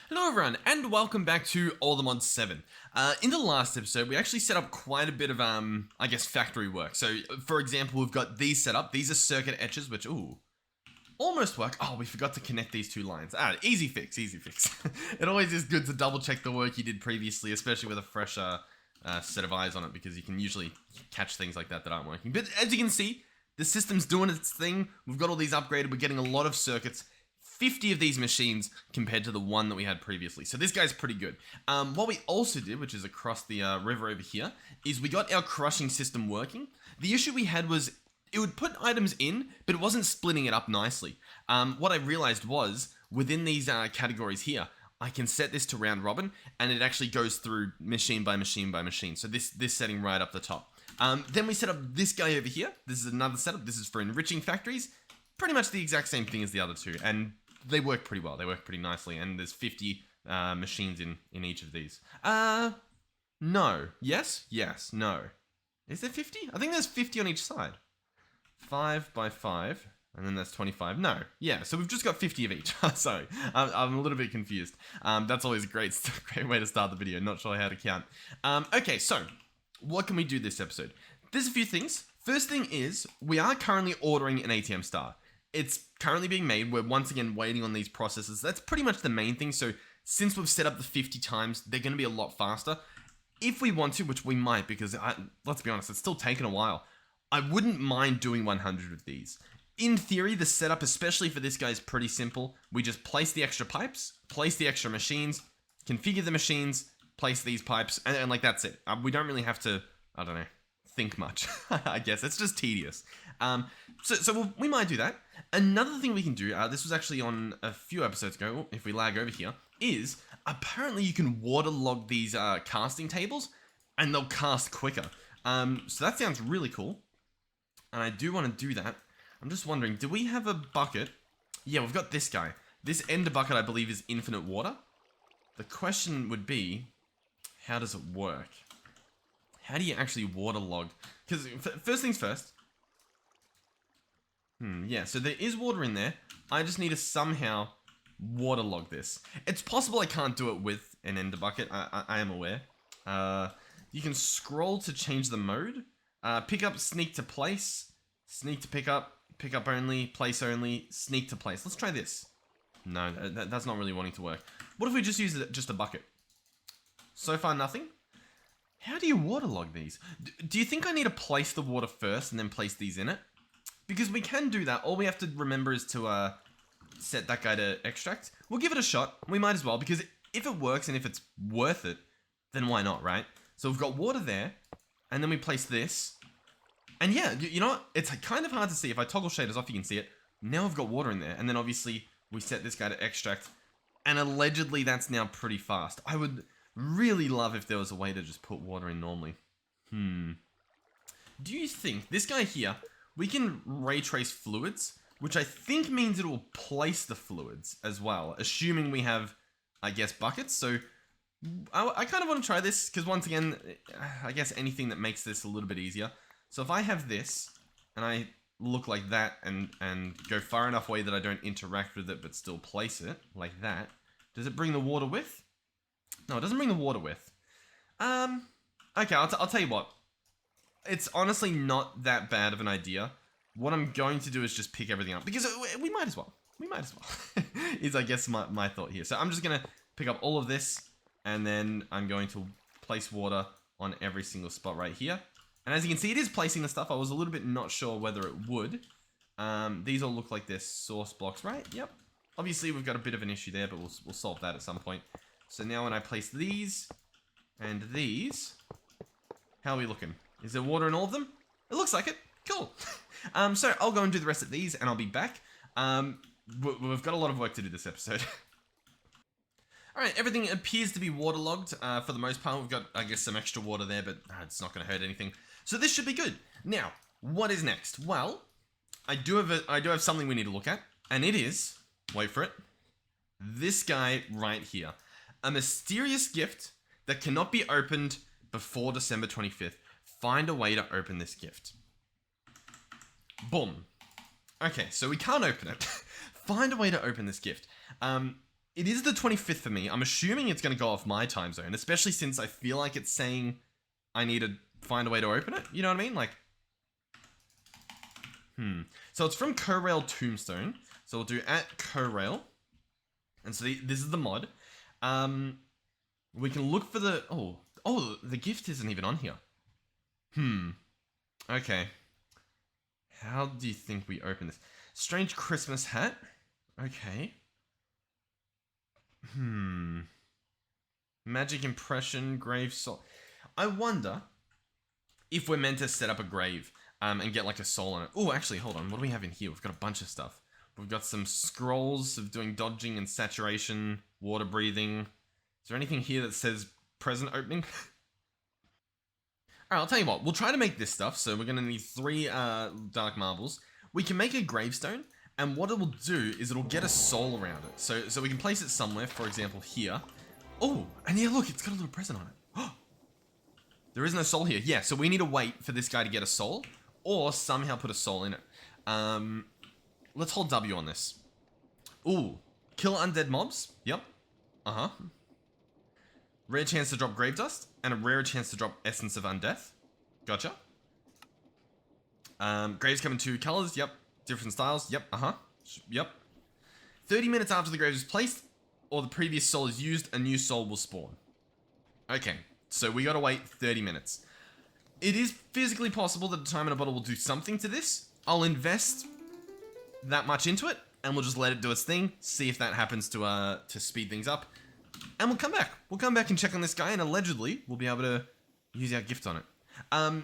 Hello everyone, and welcome back to Allthemodium 7. In the last episode, we actually set up quite a bit of, factory work. So, for example, we've got these set up. These are circuit etchers, which, almost work. Oh, we forgot to connect these two lines. Easy fix, easy fix. It always is good to double check the work you did previously, especially with a fresh set of eyes on it, because you can usually catch things like that aren't working. But as you can see, the system's doing its thing. We've got all these upgraded. We're getting a lot of circuits. 50 of these machines compared to the one that we had previously. So this guy's pretty good. What we also did, which is across the river over here, is we got our crushing system working. The issue we had was it would put items in, but it wasn't splitting it up nicely. What I realized was, within these categories here, I can set this to round robin, and it actually goes through machine by machine by machine. So this setting right up the top. Then we set up this guy over here. This is another setup. This is for enriching factories. Pretty much the exact same thing as the other two, and they work pretty well. They work pretty nicely, and there's 50 machines in each of these. No. Yes? Yes. No. Is there 50? I think there's 50 on each side. 5 by 5, and then that's 25. No. Yeah, so we've just got 50 of each. Sorry. I'm a little bit confused. That's always a great way to start the video. Not sure how to count. Okay, so what can we do this episode? There's a few things. First thing is, we are currently ordering an ATM star. It's currently being made. We're once again waiting on these processes. That's pretty much the main thing. So since we've set up the 50 times, they're going to be a lot faster. If we want to, which we might, because let's be honest, it's still taken a while. I wouldn't mind doing 100 of these. In theory, the setup, especially for this guy, is pretty simple. We just place the extra pipes, place the extra machines, configure the machines, place these pipes, and like that's it. We don't really have to, I don't know, think much. I guess it's just tedious. So we might do that. Another thing we can do, this was actually on a few episodes ago, if we lag over here, is apparently you can waterlog these casting tables and they'll cast quicker. So that sounds really cool. And I do want to do that. I'm just wondering, do we have a bucket? Yeah, we've got this guy. This ender bucket, I believe, is infinite water. The question would be, how does it work? How do you actually waterlog? Because first things first. Yeah, so there is water in there. I just need to somehow waterlog this. It's possible I can't do it with an ender bucket. I am aware. You can scroll to change the mode. Pick up, sneak to place. Sneak to pick up only, place only, sneak to place. Let's try this. No, that's not really wanting to work. What if we just use just a bucket? So far, nothing. How do you waterlog these? Do you think I need to place the water first and then place these in it? Because we can do that. All we have to remember is to set that guy to extract. We'll give it a shot. We might as well, because if it works and if it's worth it, then why not, right? So we've got water there, and then we place this. And yeah, you know what? It's kind of hard to see. If I toggle shaders off, you can see it. Now we've got water in there, and then obviously we set this guy to extract, and allegedly that's now pretty fast. I would really love if there was a way to just put water in normally. Do you think this guy here, we can ray trace fluids, which I think means it will place the fluids as well, assuming we have, I guess, buckets. So I kind of want to try this, because once again, I guess anything that makes this a little bit easier. So if I have this, and I look like that, and go far enough away that I don't interact with it, but still place it, like that, does it bring the water with? No, it doesn't bring the water with. Okay, I'll tell you what. It's honestly not that bad of an idea. What I'm going to do is just pick everything up, because we might as well. We might as well. Is, I guess, my thought here. So I'm just going to pick up all of this, and then I'm going to place water on every single spot right here. And as you can see, it is placing the stuff. I was a little bit not sure whether it would. These all look like they're source blocks, right? Yep. Obviously, we've got a bit of an issue there, but we'll solve that at some point. So now when I place these and these, how are we looking? Is there water in all of them? It looks like it. Cool. So I'll go and do the rest of these, and I'll be back. We've got a lot of work to do this episode. Alright, everything appears to be waterlogged for the most part. We've got, I guess, some extra water there, but it's not going to hurt anything. So this should be good. Now, what is next? Well, I do have something we need to look at, and it is, wait for it, this guy right here. A mysterious gift that cannot be opened before December 25th. Find a way to open this gift. Boom. Okay, so we can't open it. Find a way to open this gift. It is the 25th for me. I'm assuming it's going to go off my time zone, especially since I feel like it's saying I need to find a way to open it. You know what I mean? Like, So it's from Corail Tombstone. So we'll do @Corail. And so this is the mod. We can look for the... Oh, the gift isn't even on here. Okay. How do you think we open this? Strange Christmas hat. Okay. Magic impression, grave soul. I wonder if we're meant to set up a grave and get like a soul on it. Oh, actually, hold on. What do we have in here? We've got a bunch of stuff. We've got some scrolls of doing dodging and saturation, water breathing. Is there anything here that says present opening? Alright, I'll tell you what. We'll try to make this stuff. So we're going to need 3 dark marbles. We can make a gravestone. And what it will do is it'll get a soul around it. So we can place it somewhere, for example, here. Oh, and yeah, look, it's got a little present on it. Oh, there is no soul here. Yeah, so we need to wait for this guy to get a soul or somehow put a soul in it. Let's hold W on this. Ooh, kill undead mobs. Yep. Rare chance to drop grave dust and a rare chance to drop essence of undeath. Gotcha. Graves come in 2 colors. Yep. Different styles. Yep. Yep. 30 minutes after the grave is placed or the previous soul is used, a new soul will spawn. Okay, so we gotta wait 30 minutes. It is physically possible that the time in a bottle will do something to this. I'll invest that much into it, and we'll just let it do its thing, see if that happens to speed things up, and we'll come back. We'll come back and check on this guy, and allegedly, we'll be able to use our gift on it.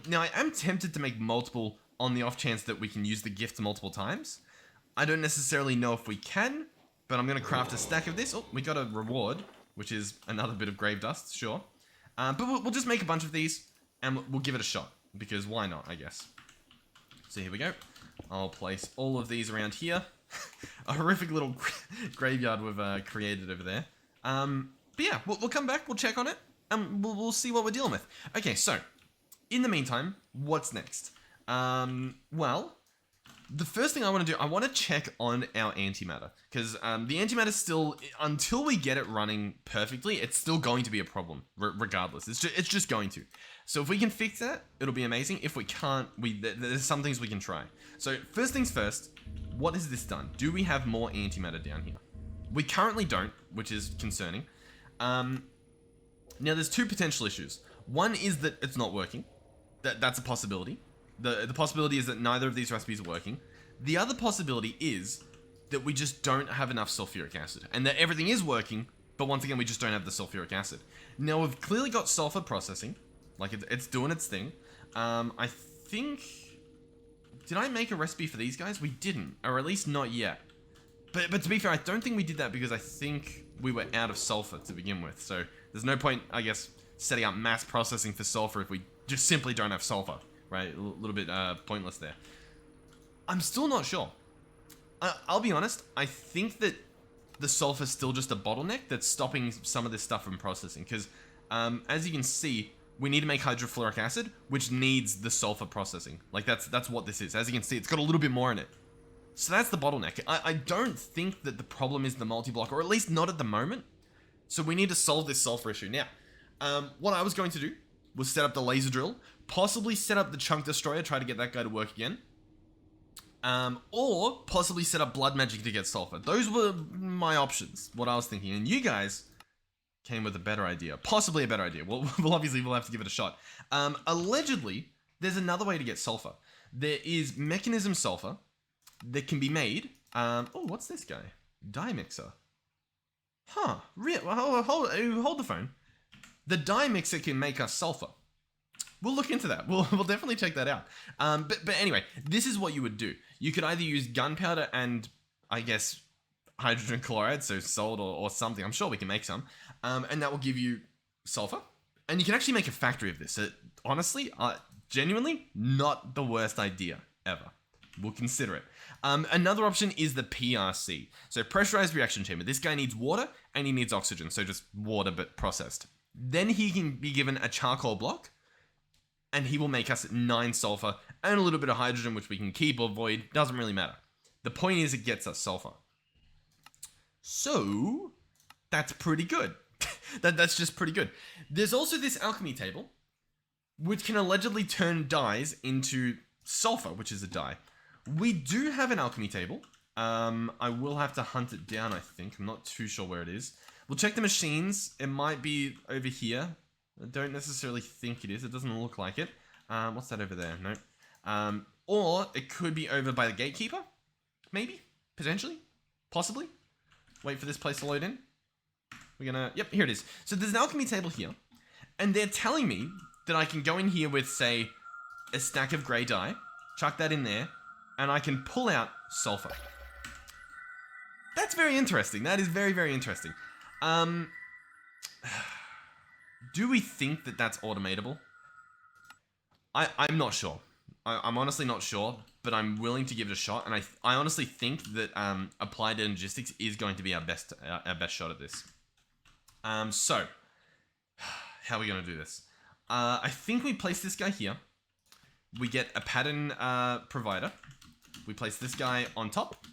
Now, I am tempted to make multiple on the off chance that we can use the gift multiple times. I don't necessarily know if we can, but I'm going to craft a stack of this. Oh, we got a reward, which is another bit of grave dust, sure. But we'll just make a bunch of these, and we'll give it a shot, because why not, I guess. So here we go. I'll place all of these around here. A horrific little graveyard we've created over there. But yeah, we'll come back, we'll check on it, and we'll see what we're dealing with. Okay, so, in the meantime, what's next? Well, the first thing I want to do, I want to check on our antimatter, because the antimatter still, until we get it running perfectly, it's still going to be a problem, regardless. It's just going to. So if we can fix that, it'll be amazing. If we can't, there's some things we can try. So first things first, what has this done? Do we have more antimatter down here? We currently don't, which is concerning. Now there's 2 potential issues. One is that it's not working. That's a possibility. The possibility is that neither of these recipes are working. The other possibility is that we just don't have enough sulfuric acid, and that everything is working, but once again, we just don't have the sulfuric acid. Now, we've clearly got sulfur processing, like it's doing its thing. I think... Did I make a recipe for these guys? We didn't, or at least not yet. But to be fair, I don't think we did that because I think we were out of sulfur to begin with, so there's no point, I guess, setting up mass processing for sulfur if we just simply don't have sulfur. Right, a little bit pointless there. I'm still not sure. I'll be honest, I think that the sulfur's still just a bottleneck that's stopping some of this stuff from processing. Because, as you can see, we need to make hydrofluoric acid, which needs the sulfur processing. Like, that's what this is. As you can see, it's got a little bit more in it. So that's the bottleneck. I don't think that the problem is the multi-block, or at least not at the moment. So we need to solve this sulfur issue. Now, what I was going to do was set up the laser drill, possibly set up the chunk destroyer, try to get that guy to work again. Or possibly set up blood magic to get sulfur. Those were my options, what I was thinking. And you guys came with a better idea. Possibly a better idea. We'll obviously have to give it a shot. Allegedly, there's another way to get sulfur. There is mechanism sulfur that can be made. Oh, what's this guy? Dye mixer. Huh. Hold the phone. The dye mixer can make us sulfur. We'll look into that. We'll definitely check that out. But anyway, this is what you would do. You could either use gunpowder and, I guess, hydrogen chloride, so salt or something. I'm sure we can make some. And that will give you sulfur. And you can actually make a factory of this. Honestly, genuinely, not the worst idea ever. We'll consider it. Another option is the PRC. So pressurized reaction chamber. This guy needs water and he needs oxygen. So just water but processed. Then he can be given a charcoal block. And he will make us 9 sulfur and a little bit of hydrogen, which we can keep or void. Doesn't really matter. The point is it gets us sulfur. So, That's pretty good. That's just pretty good. There's also this alchemy table, which can allegedly turn dyes into sulfur, which is a dye. We do have an alchemy table. I will have to hunt it down, I think. I'm not too sure where it is. We'll check the machines. It might be over here. I don't necessarily think it is. It doesn't look like it. What's that over there? Nope. Or it could be over by the gatekeeper. Maybe. Potentially. Possibly. Wait for this place to load in. We're gonna... Yep, here it is. So there's an alchemy table here. And they're telling me that I can go in here with, say, a stack of grey dye. Chuck that in there. And I can pull out sulfur. That's very interesting. That is very, very interesting. Do we think that that's automatable? I'm not sure. I'm honestly not sure, but I'm willing to give it a shot. And I honestly think that applied energistics is going to be our best shot at this. So, how are we going to do this? I think we place this guy here. We get a pattern provider. We place this guy on top.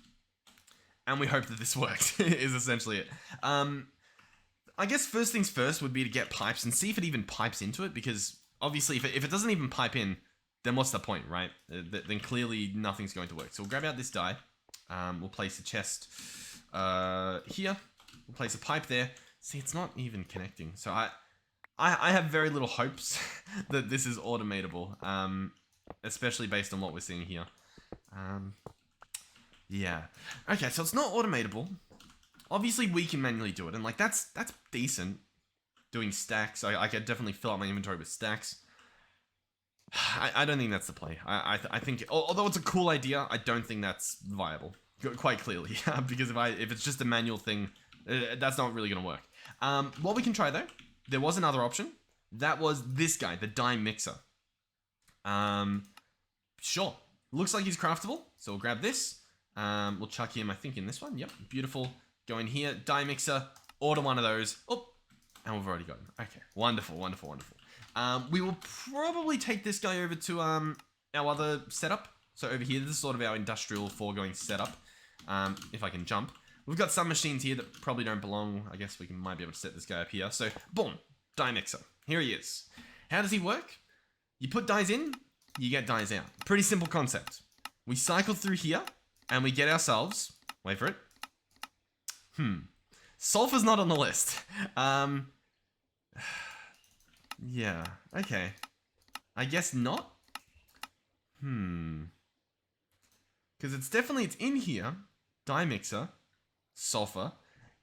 And we hope that this works, is essentially it. I guess first things first would be to get pipes and see if it even pipes into it, because obviously if it doesn't even pipe in, then what's the point, right? Then clearly nothing's going to work. So we'll grab out this die. We'll place a chest here. We'll place a pipe there. See, it's not even connecting. So I have very little hopes that this is automatable, especially based on what we're seeing here. Yeah. Okay, so it's not automatable. Obviously, we can manually do it, and like that's decent. Doing stacks, I could definitely fill out my inventory with stacks. I don't think that's the play. I think, although it's a cool idea, I don't think that's viable. Quite clearly, because if it's just a manual thing, that's not really gonna work. What we can try though, there was another option. That was this guy, the dye mixer. Sure. Looks like he's craftable, so we'll grab this. We'll chuck him, I think, in this one. Yep, beautiful. Go in here, dye mixer, order one of those. Oh, and we've already got him. Okay, wonderful, wonderful, wonderful. We will probably take this guy over to our other setup. So over here, this is sort of our industrial foregoing setup. If I can jump. We've got some machines here that probably don't belong. I guess we might be able to set this guy up here. So, boom, dye mixer. Here he is. How does he work? You put dyes in, you get dyes out. Pretty simple concept. We cycle through here, and we get ourselves... Wait for it. Sulfur's not on the list. Yeah, okay. I guess not? Because it's in here. Dye mixer. Sulfur.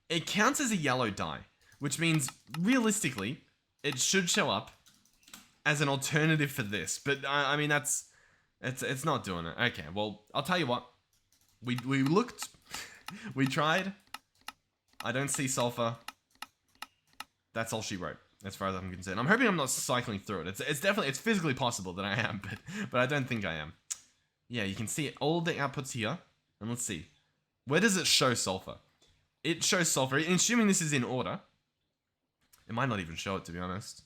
It counts as a yellow dye, which means, realistically, it should show up as an alternative for this. But, I mean, it's not doing it. Okay, well, I'll tell you what. We looked. We tried. I don't see sulfur. That's all she wrote, as far as I'm concerned. I'm hoping I'm not cycling through it. It's physically possible that I am, but I don't think I am. Yeah, you can see all the outputs here. And let's see. Where does it show sulfur? It shows sulfur. And assuming this is in order. It might not even show it, to be honest.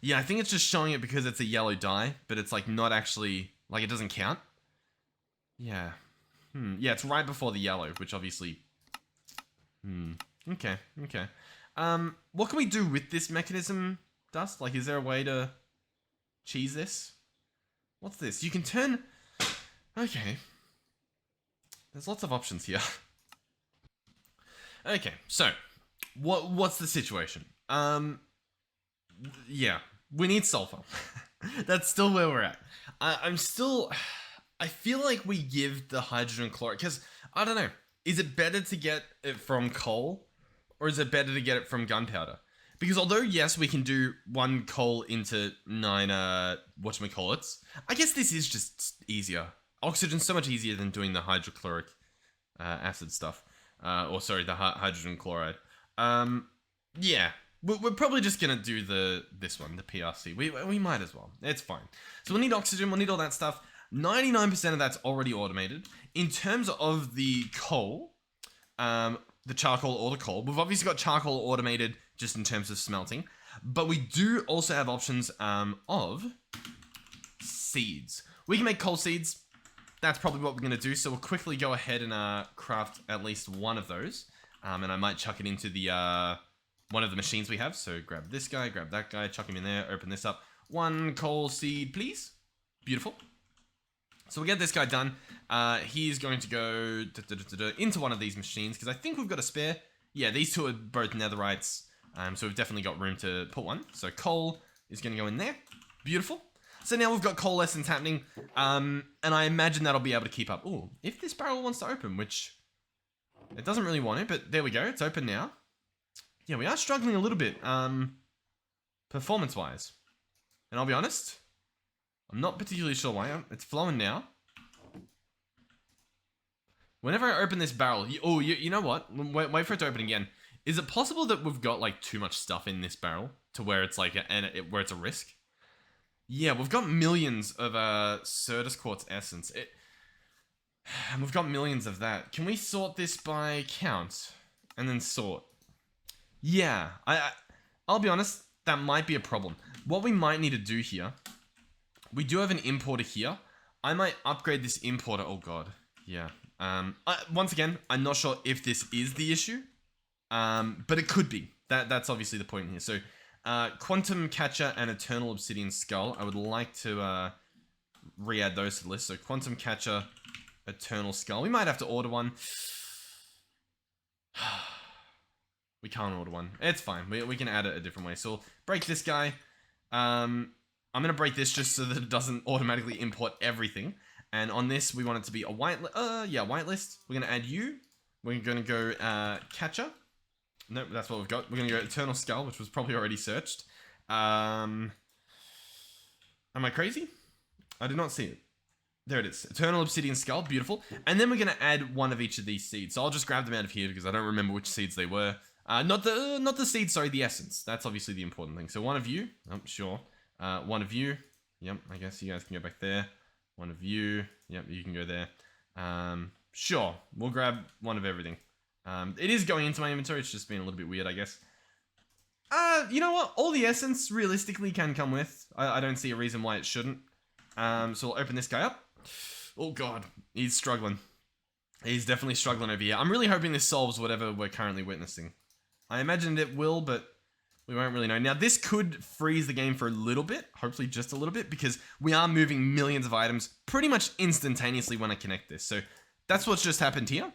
Yeah, I think it's just showing it because it's a yellow dye, but it's like not actually, like it doesn't count. Yeah. Yeah, it's right before the yellow, which obviously... Okay. What can we do with this mechanism, Dust? Like, is there a way to cheese this? What's this? You can turn... Okay. There's lots of options here. Okay, so, what's the situation? Yeah, we need sulfur. That's still where we're at. I feel like we give the hydrogen chloride, because, I don't know, is it better to get it from coal, or is it better to get it from gunpowder? Because although, yes, we can do 1 coal into 9, whatchamacallits, I guess this is just easier. Oxygen's so much easier than doing the hydrochloric acid stuff. Or sorry, the hydrogen chloride. Yeah, we're probably just gonna do this one, the PRC. We might as well. It's fine. So we'll need oxygen, we'll need all that stuff. 99% of that's already automated. In terms of the coal, the charcoal or the coal, we've obviously got charcoal automated just in terms of smelting. But we do also have options of seeds. We can make coal seeds. That's probably what we're going to do. So we'll quickly go ahead and craft at least one of those. And I might chuck it into the one of the machines we have. So grab this guy, grab that guy, chuck him in there, open this up. 1 coal seed, please. Beautiful. So we'll get this guy done. He's going to go into one of these machines, because I think we've got a spare. Yeah, these two are both netherites, so we've definitely got room to put one. So coal is going to go in there. Beautiful. So now we've got coalescence happening, and I imagine that'll be able to keep up. Ooh, if this barrel wants to open, which it doesn't really want it, but there we go. It's open now. Yeah, we are struggling a little bit, performance-wise. And I'll be honest, I'm not particularly sure why. It's flowing now. Whenever I open this barrel... you know what? Wait for it to open again. Is it possible that we've got, like, too much stuff in this barrel to where it's, like, where it's a risk? Yeah, we've got millions of Certus Quartz Essence. We've got millions of that. Can we sort this by count? And then sort? Yeah, I'll be honest, that might be a problem. What we might need to do here... We do have an importer here. I might upgrade this importer. Oh, God. Yeah. Once again, I'm not sure if this is the issue. But it could be. That's obviously the point here. So, Quantum Catcher and Eternal Obsidian Skull. I would like to re-add those to the list. So, Quantum Catcher, Eternal Skull. We might have to order one. We can't order one. It's fine. We can add it a different way. So, we'll break this guy. I'm going to break this just so that it doesn't automatically import everything. And on this, we want it to be a whitelist. We're going to add you. We're going to go Catcher. Nope, that's what we've got. We're going to go Eternal Skull, which was probably already searched. Am I crazy? I did not see it. There it is. Eternal Obsidian Skull. Beautiful. And then we're going to add one of each of these seeds. So I'll just grab them out of here because I don't remember which seeds they were. Not the seeds, sorry, the essence. That's obviously the important thing. So one of you. Oh, sure. One of you. Yep, I guess you guys can go back there. One of you. Yep, you can go there. Sure, we'll grab one of everything. It is going into my inventory. It's just being a little bit weird, I guess. You know what? All the essence realistically can come with. I don't see a reason why it shouldn't. So we'll open this guy up. Oh, God. He's struggling. He's definitely struggling over here. I'm really hoping this solves whatever we're currently witnessing. I imagined it will, but... we won't really know. Now, this could freeze the game for a little bit, hopefully just a little bit, because we are moving millions of items pretty much instantaneously when I connect this. So that's what's just happened here.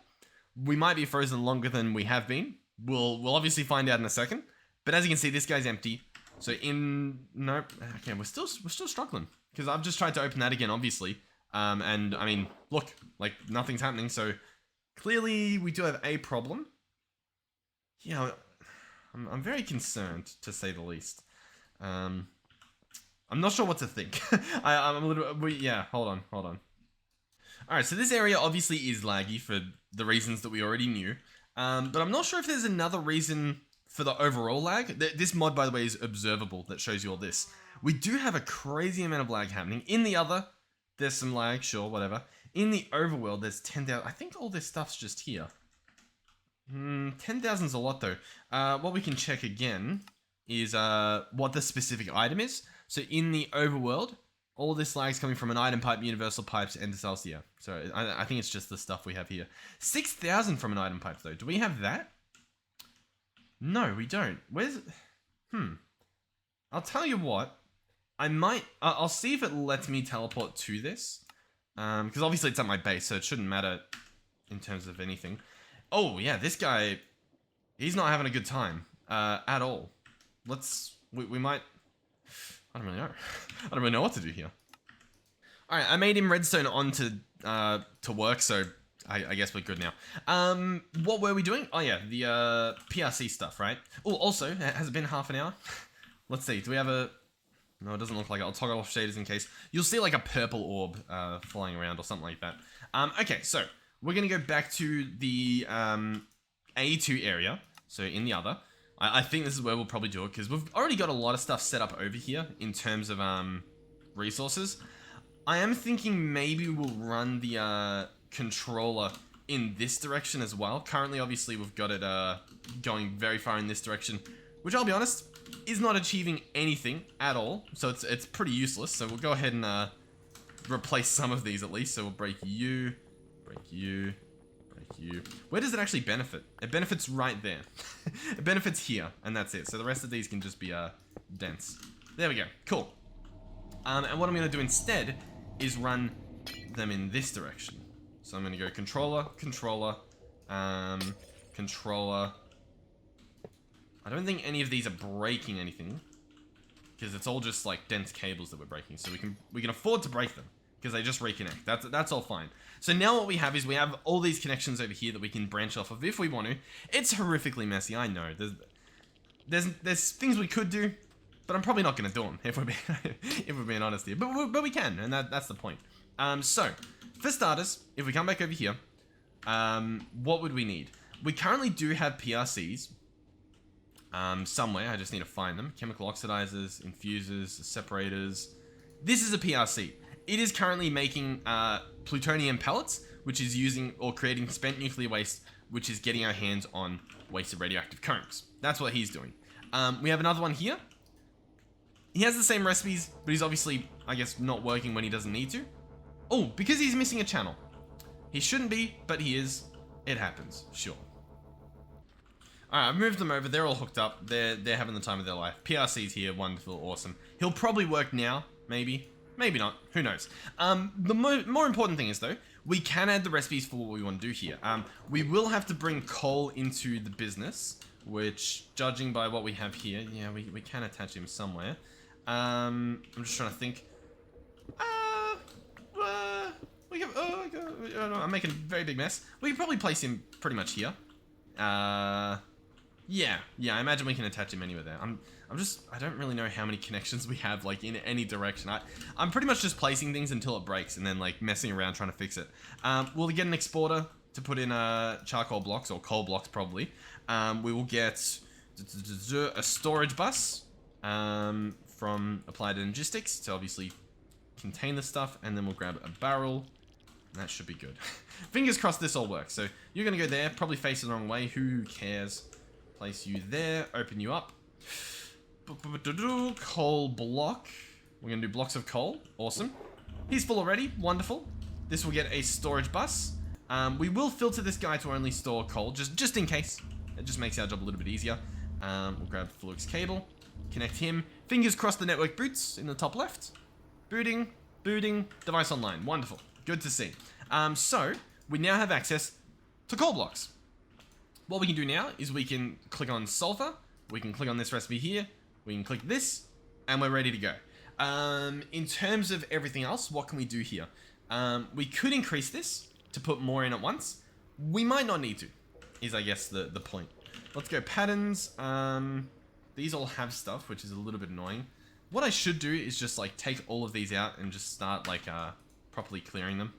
We might be frozen longer than we have been. We'll obviously find out in a second. But as you can see, this guy's empty. So nope. Okay, we're still struggling because I've just tried to open that again, obviously. And I mean, look, like nothing's happening. So clearly we do have a problem. Yeah. I'm very concerned, to say the least. I'm not sure what to think. I'm a little... yeah, hold on. Alright, so this area obviously is laggy for the reasons that we already knew. But I'm not sure if there's another reason for the overall lag. This mod, by the way, is observable. That shows you all this. We do have a crazy amount of lag happening. In the other, there's some lag, sure, whatever. In the overworld, there's 10,000... I think all this stuff's just here. 10,000's a lot though. What we can check again is what the specific item is. So in the overworld, all this lag's coming from an item pipe, universal pipes, and Celsius. So I think it's just the stuff we have here. 6,000 from an item pipe though. Do we have that? No, we don't. Where's it? I'll tell you what. I'll see if it lets me teleport to this. Because obviously it's at my base, so it shouldn't matter in terms of anything. Oh, yeah, this guy, he's not having a good time, at all. We might, I don't really know. I don't really know what to do here. Alright, I made him redstone on to work, so I guess we're good now. What were we doing? Oh, yeah, the, PRC stuff, right? Oh, also, has it been half an hour? Let's see, do we have a... No, it doesn't look like it. I'll toggle off shaders in case. You'll see, like, a purple orb, flying around or something like that. Okay, so... we're going to go back to the A2 area, so in the other. I think this is where we'll probably do it, because we've already got a lot of stuff set up over here in terms of resources. I am thinking maybe we'll run the controller in this direction as well. Currently, obviously, we've got it going very far in this direction, which I'll be honest, is not achieving anything at all. So it's pretty useless. So we'll go ahead and replace some of these at least. So we'll break you, break you, break you. Where does it actually benefit? It benefits right there. It benefits here, and that's it. So the rest of these can just be dense. There we go. Cool. And what I'm going to do instead is run them in this direction. So I'm going to go controller, controller, controller. I don't think any of these are breaking anything, because it's all just like dense cables that we're breaking. So we can afford to break them because they just reconnect. That's all fine. So now what we have is we have all these connections over here that we can branch off of if we want to. It's horrifically messy, I know. There's things we could do, but I'm probably not going to do them if we're being honest here. But we can, and that's the point. So for starters, if we come back over here, what would we need? We currently do have PRCs somewhere. I just need to find them. Chemical oxidizers, infusers, separators. This is a PRC. It is currently making plutonium pellets, which is using or creating spent nuclear waste, which is getting our hands on wasted radioactive cones. That's what he's doing. We have another one here. He has the same recipes, but he's obviously, I guess, not working when he doesn't need to. Oh, because he's missing a channel. He shouldn't be, but he is. It happens, sure. Alright, I've moved them over. They're all hooked up. They're having the time of their life. PRC's here. Wonderful. Awesome. He'll probably work now. Maybe. Maybe not. Who knows? The more important thing is, though, we can add the recipes for what we want to do here. We will have to bring coal into the business, which, judging by what we have here, yeah, we can attach him somewhere. I'm just trying to think. I'm making a very big mess. We can probably place him pretty much here. Yeah, I imagine we can attach him anywhere there. I don't really know how many connections we have, like, in any direction. I'm pretty much just placing things until it breaks and then, like, messing around trying to fix it. We'll get an exporter to put in charcoal blocks, or coal blocks, probably. We will get a storage bus from Applied Logistics to obviously contain the stuff, and then we'll grab a barrel. That should be good. Fingers crossed this all works. So you're going to go there, probably face the wrong way. Who cares? Place you there, open you up. Coal block. We're going to do blocks of coal. Awesome. He's full already. Wonderful. This will get a storage bus. We will filter this guy to only store coal, just in case. It just makes our job a little bit easier. We'll grab Flux cable, connect him. Fingers crossed the network boots in the top left. Booting, device online. Wonderful. Good to see. So, we now have access to coal blocks. What we can do now is we can click on Sulfur. We can click on this recipe here. We can click this, and we're ready to go. In terms of everything else, what can we do here? We could increase this to put more in at once. We might not need to, is I guess the point. Let's go patterns. These all have stuff, which is a little bit annoying. What I should do is just like take all of these out and just start like properly clearing them.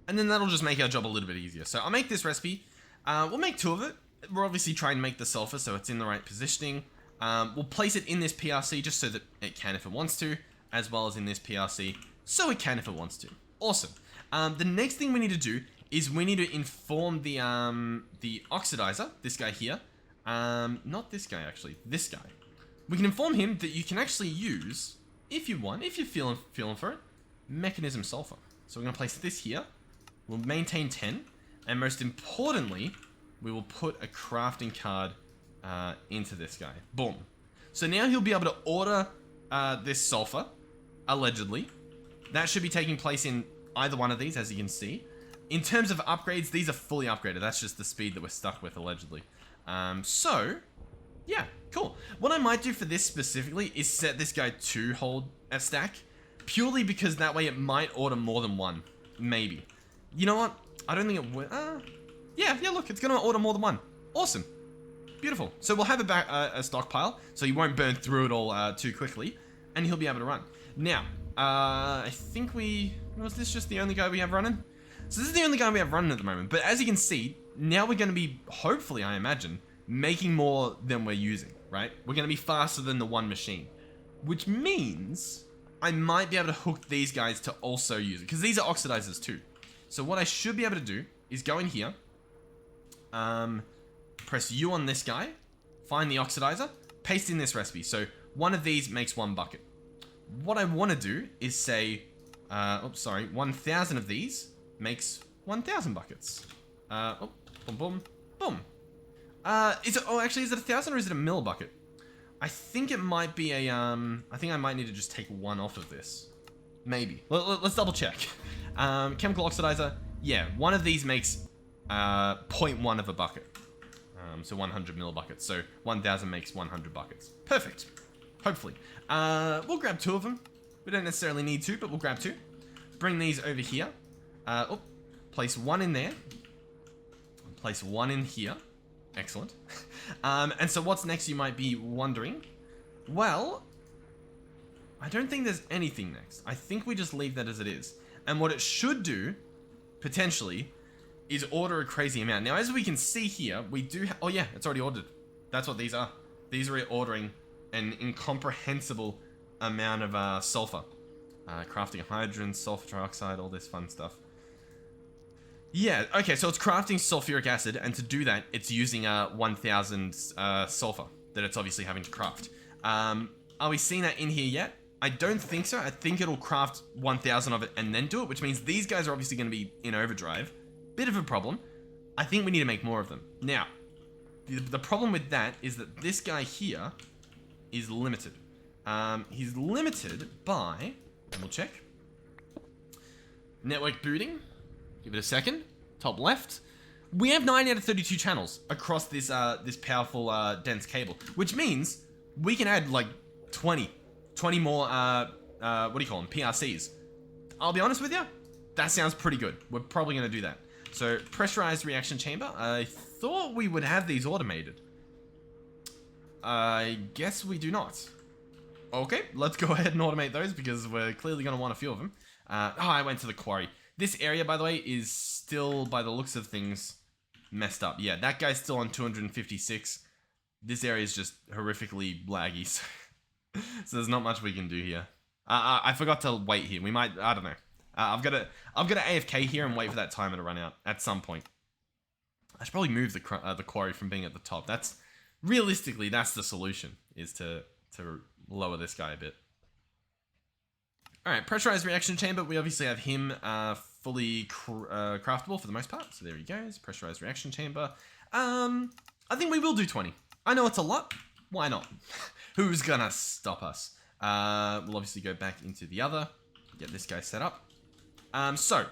And then that'll just make our job a little bit easier. So I'll make this recipe. We'll make 2 of it. We'll obviously try and make the sulfur so it's in the right positioning. We'll place it in this PRC just so that it can if it wants to, as well as in this PRC so it can if it wants to. Awesome. The next thing we need to do is we need to inform the oxidizer, this guy here. Not this guy actually, this guy. We can inform him that you can actually use, if you want, if you're feeling for it, mechanism sulfur. So we're going to place this here. We'll maintain 10. And most importantly, we will put a crafting card into this guy. Boom. So now he'll be able to order this sulfur, allegedly. That should be taking place in either one of these, as you can see. In terms of upgrades, these are fully upgraded. That's just the speed that we're stuck with, allegedly. So, yeah, cool. What I might do for this specifically is set this guy to hold a stack, purely because that way it might order more than one. Maybe. You know what? I don't think it will. Yeah, look, it's going to order more than one. Awesome. Beautiful. So we'll have a stockpile, so he won't burn through it all too quickly, and he'll be able to run. Now, I think was this just the only guy we have running? So this is the only guy we have running at the moment, but as you can see, now we're going to be, hopefully, I imagine, making more than we're using, right? We're going to be faster than the one machine, which means I might be able to hook these guys to also use it, because these are oxidizers too. So what I should be able to do is go in here, press U on this guy, find the oxidizer, paste in this recipe. So one of these makes 1 bucket. What I want to do is say, 1,000 of these makes 1,000 buckets. Oh, boom, boom, boom. Is it, oh, actually, is it 1,000 or is it a mil bucket? I think it might be a, I think I might need to just take one off of this. Maybe. Let's double check. Chemical oxidizer. Yeah, one of these makes 0.1 of a bucket. So 100 mil buckets. So 1,000 makes 100 buckets. Perfect. Hopefully. We'll grab 2 of them. We don't necessarily need 2, but we'll grab 2. Bring these over here. Oh, place 1 in there. Place 1 in here. Excellent. And so what's next, you might be wondering? Well, I don't think there's anything next. I think we just leave that as it is. And what it should do, potentially, is order a crazy amount. Now, as we can see here, we do oh yeah, it's already ordered. That's what these are. These are ordering an incomprehensible amount of sulfur. Crafting hydrogen, sulfur trioxide, all this fun stuff. Yeah, okay, so it's crafting sulfuric acid, and to do that, it's using 1,000 sulfur that it's obviously having to craft. Are we seeing that in here yet? I don't think so. I think it'll craft 1,000 of it and then do it, which means these guys are obviously going to be in overdrive. Bit of a problem. I think we need to make more of them. Now, the problem with that is that this guy here is limited. He's limited by, and we'll check, network booting. Give it a second. Top left. We have 9 out of 32 channels across this this powerful dense cable, which means we can add like 20 more what do you call them, PRCs. I'll be honest with you, that sounds pretty good. We're probably going to do that. So pressurized reaction chamber. I thought we would have these automated. I guess we do not. Okay, let's go ahead and automate those because we're clearly going to want a few of them. Oh, I went to the quarry. This area, by the way, is still, by the looks of things, messed up. Yeah, that guy's still on 256. This area is just horrifically laggy, so there's not much we can do here. I forgot to wait here. We might, I don't know. I've got to AFK here and wait for that timer to run out at some point. I should probably move the quarry from being at the top. That's, realistically, that's the solution, is to lower this guy a bit. Alright, pressurized reaction chamber. We obviously have him fully craftable for the most part. So there he goes. Pressurized reaction chamber. I think we will do 20. I know it's a lot. Why not? Who's gonna stop us? We'll obviously go back into the other. Get this guy set up. So,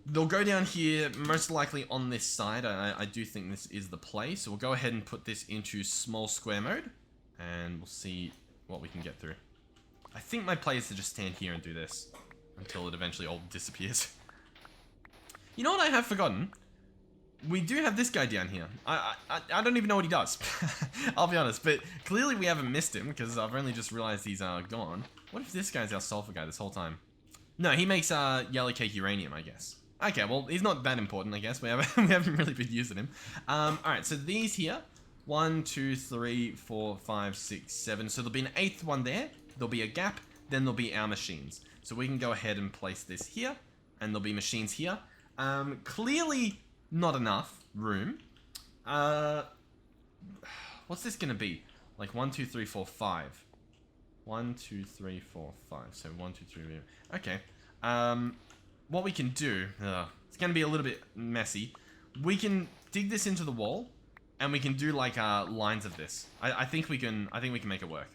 they'll go down here, most likely on this side. I do think this is the play. So we'll go ahead and put this into small square mode. And we'll see what we can get through. I think my play is to just stand here and do this until it eventually all disappears. You know what I have forgotten? We do have this guy down here. I don't even know what he does. I'll be honest, but clearly we haven't missed him because I've only just realized he's gone. What if this guy's our sulfur guy this whole time? No, he makes yellow cake uranium, I guess. Okay, well, he's not that important, I guess. We haven't really been using him. Alright, so these here. 1, 2, 3, 4, 5, 6, 7. So there'll be an 8th one there. There'll be a gap, then there'll be our machines. So we can go ahead and place this here, and there'll be machines here. Clearly not enough room. What's this gonna be? Like 1, 2, 3, 4, 5. 1, 2, 3, 4, 5. So 1, 2, 3. Okay. What we can do, it's gonna be a little bit messy. We can dig this into the wall, and we can do like lines of this. I think we can make it work.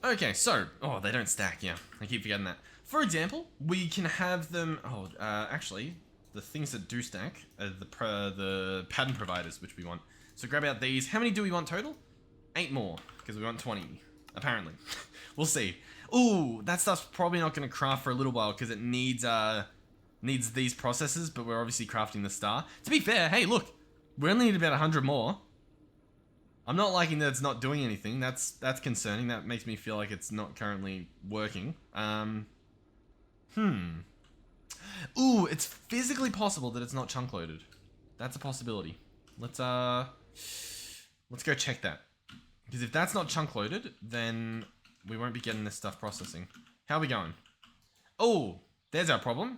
Okay, so, oh, they don't stack, yeah. I keep forgetting that. For example, we can have them, actually, the things that do stack are the pattern providers, which we want. So grab out these. How many do we want total? 8 more, because we want 20, apparently. We'll see. Ooh, that stuff's probably not going to craft for a little while, because it needs these processes, but we're obviously crafting the star. To be fair, hey, look, we only need about 100 more. I'm not liking that it's not doing anything. That's concerning. That makes me feel like it's not currently working. Ooh, it's physically possible that it's not chunk loaded. That's a possibility. Let's go check that. Because if that's not chunk loaded, then we won't be getting this stuff processing. How are we going? Oh, there's our problem.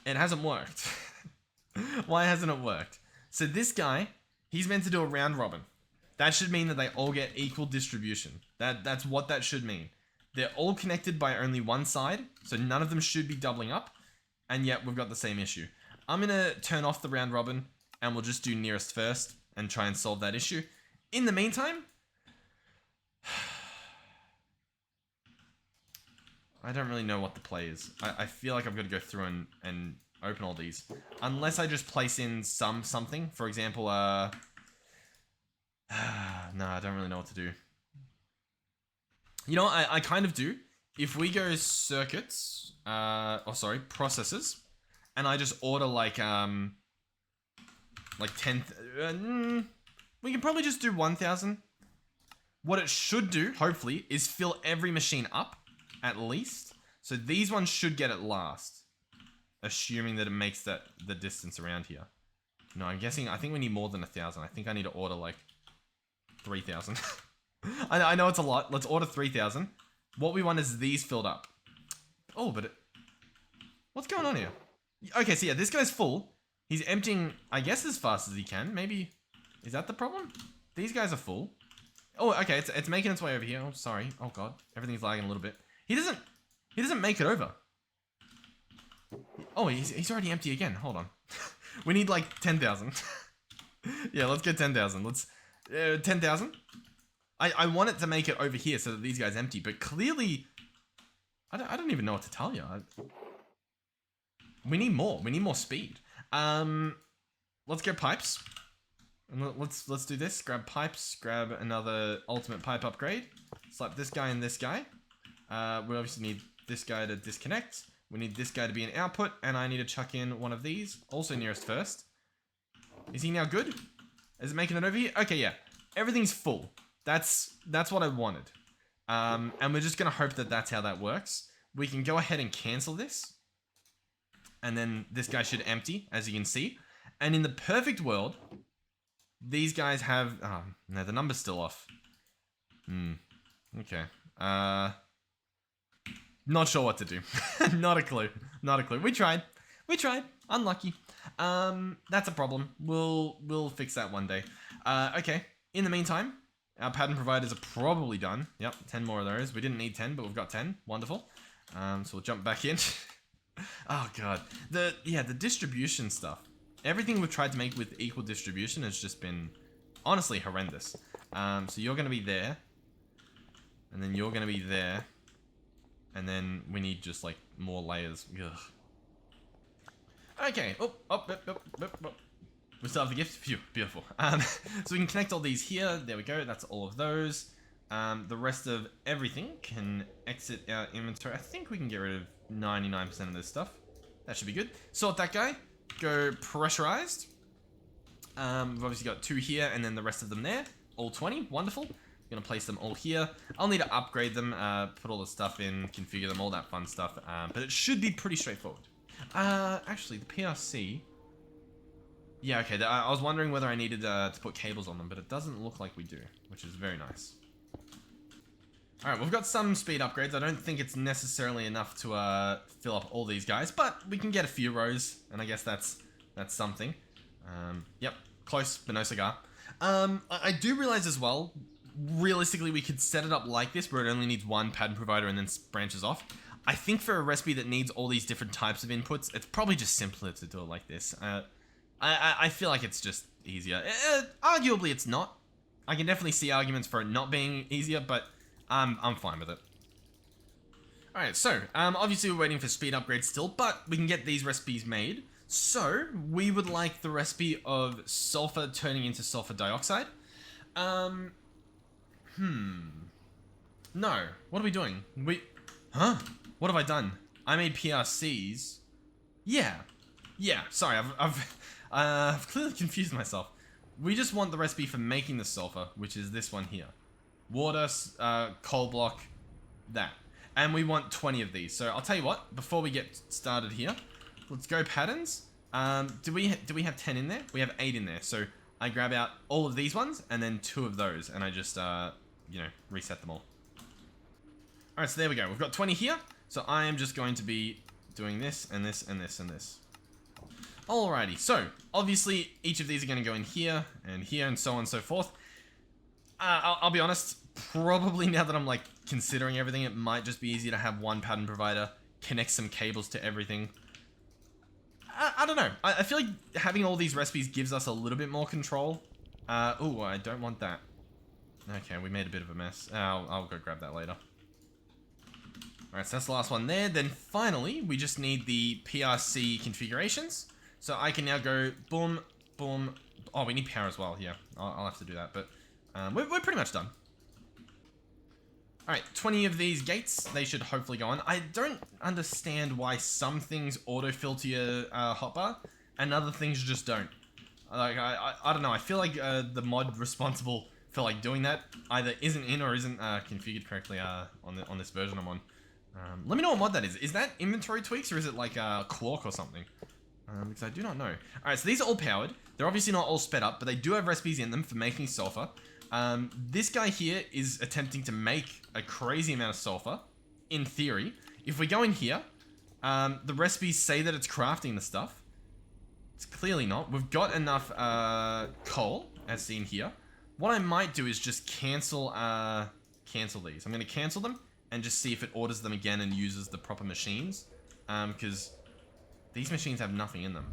It hasn't worked. Why hasn't it worked? So this guy, he's meant to do a round robin. That should mean that they all get equal distribution. That's what that should mean. They're all connected by only one side, so none of them should be doubling up. and yet we've got the same issue. I'm going to turn off the round robin, and we'll just do nearest first and try and solve that issue. In the meantime, I don't really know what the play is. I feel like I've got to go through and open all these. Unless I just place in something. For example, no, I don't really know what to do. You know what, I kind of do. If we go circuits, processors, and I just order like 10, we can probably just do 1,000. What it should do, hopefully, is fill every machine up, at least. So these ones should get it last, assuming that it makes the distance around here. No, I'm guessing, I think we need more than 1,000. I think I need to order like 3,000. I know it's a lot. Let's order 3,000. What we want is these filled up. Oh, but what's going on here? Okay, so yeah, this guy's full. He's emptying, I guess, as fast as he can. Maybe, is that the problem? These guys are full. Oh, okay, it's making its way over here. Oh, sorry. Oh god, everything's lagging a little bit. He doesn't make it over. Oh, he's already empty again. Hold on. We need like 10,000. Yeah, let's get 10,000. Let's 10,000. I want it to make it over here so that these guys empty, but clearly, I don't even know what to tell you. We need more. We need more speed. Let's get pipes. And let's do this. Grab pipes. Grab another ultimate pipe upgrade. Slap this guy and this guy. We obviously need this guy to disconnect. We need this guy to be an output, and I need to chuck in one of these. Also nearest first. Is he now good? Is it making it over here? Okay, yeah. Everything's full. That's what I wanted. And we're just gonna hope that that's how that works. We can go ahead and cancel this. And then this guy should empty, as you can see. And in the perfect world, these guys have... Oh, no, the number's still off. Okay. Not sure what to do. Not a clue. Not a clue. We tried. Unlucky. That's a problem. We'll fix that one day. Okay. In the meantime, our pattern providers are probably done. Yep, 10 more of those. We didn't need 10, but we've got 10. Wonderful. So we'll jump back in. Oh god. The distribution stuff. Everything we've tried to make with equal distribution has just been honestly horrendous. So you're gonna be there. And then you're gonna be there. And then we need just like more layers. Ugh. Okay. Oh. We still have the gift. Phew, beautiful. So we can connect all these here. There we go. That's all of those. The rest of everything can exit our inventory. I think we can get rid of 99% of this stuff. That should be good. Sort that guy. Go pressurized. We've obviously got 2 here and then the rest of them there. All 20. Wonderful. Gonna place them all here. I'll need to upgrade them, put all the stuff in, configure them, all that fun stuff. But it should be pretty straightforward. Actually, the PRC... Yeah, okay, I was wondering whether I needed to put cables on them, but it doesn't look like we do, which is very nice. Alright, we've got some speed upgrades. I don't think it's necessarily enough to fill up all these guys, but we can get a few rows, and I guess that's something. Yep, close, but no cigar. I do realize as well, realistically we could set it up like this, where it only needs one pattern provider and then branches off. I think for a recipe that needs all these different types of inputs, it's probably just simpler to do it like this. I feel like it's just easier. Arguably, it's not. I can definitely see arguments for it not being easier, but I'm fine with it. Alright, so, obviously we're waiting for speed upgrades still, but we can get these recipes made. So, we would like the recipe of sulfur turning into sulfur dioxide. No. What are we doing? Huh? What have I done? I made PRCs. Yeah, sorry, I've clearly confused myself. We just want the recipe for making the sulfur, which is this one here. Water, coal block, that. And we want 20 of these. So I'll tell you what, before we get started here, let's go patterns. Do we have 10 in there? We have 8 in there. So I grab out all of these ones and then 2 of those, and I just, you know, reset them all. Alright, so there we go. We've got 20 here. So I am just going to be doing this, and this, and this, and this. Alrighty, so, obviously, each of these are going to go in here, and so on and so forth. I'll be honest, probably now that I'm, like, considering everything, it might just be easier to have one pattern provider, connect some cables to everything. I don't know. I feel like having all these recipes gives us a little bit more control. Oh, I don't want that. Okay, we made a bit of a mess. I'll go grab that later. Alright, so that's the last one there. Then finally, we just need the PRC configurations. So I can now go boom, boom. Oh, we need power as well. Yeah, I'll have to do that. But we're pretty much done. Alright, 20 of these gates. They should hopefully go on. I don't understand why some things autofill to your hotbar and other things just don't. Like, I don't know. I feel like the mod responsible for like doing that either isn't in or isn't configured correctly on this version I'm on. Let me know what mod that is. Is that inventory tweaks or is it like Quark or something? Because I do not know. Alright, so these are all powered. They're obviously not all sped up, but they do have recipes in them for making sulfur. This guy here is attempting to make a crazy amount of sulfur, in theory. If we go in here, the recipes say that it's crafting the stuff. It's clearly not. We've got enough coal, as seen here. What I might do is just cancel these. I'm going to cancel them and just see if it orders them again and uses the proper machines. Because these machines have nothing in them.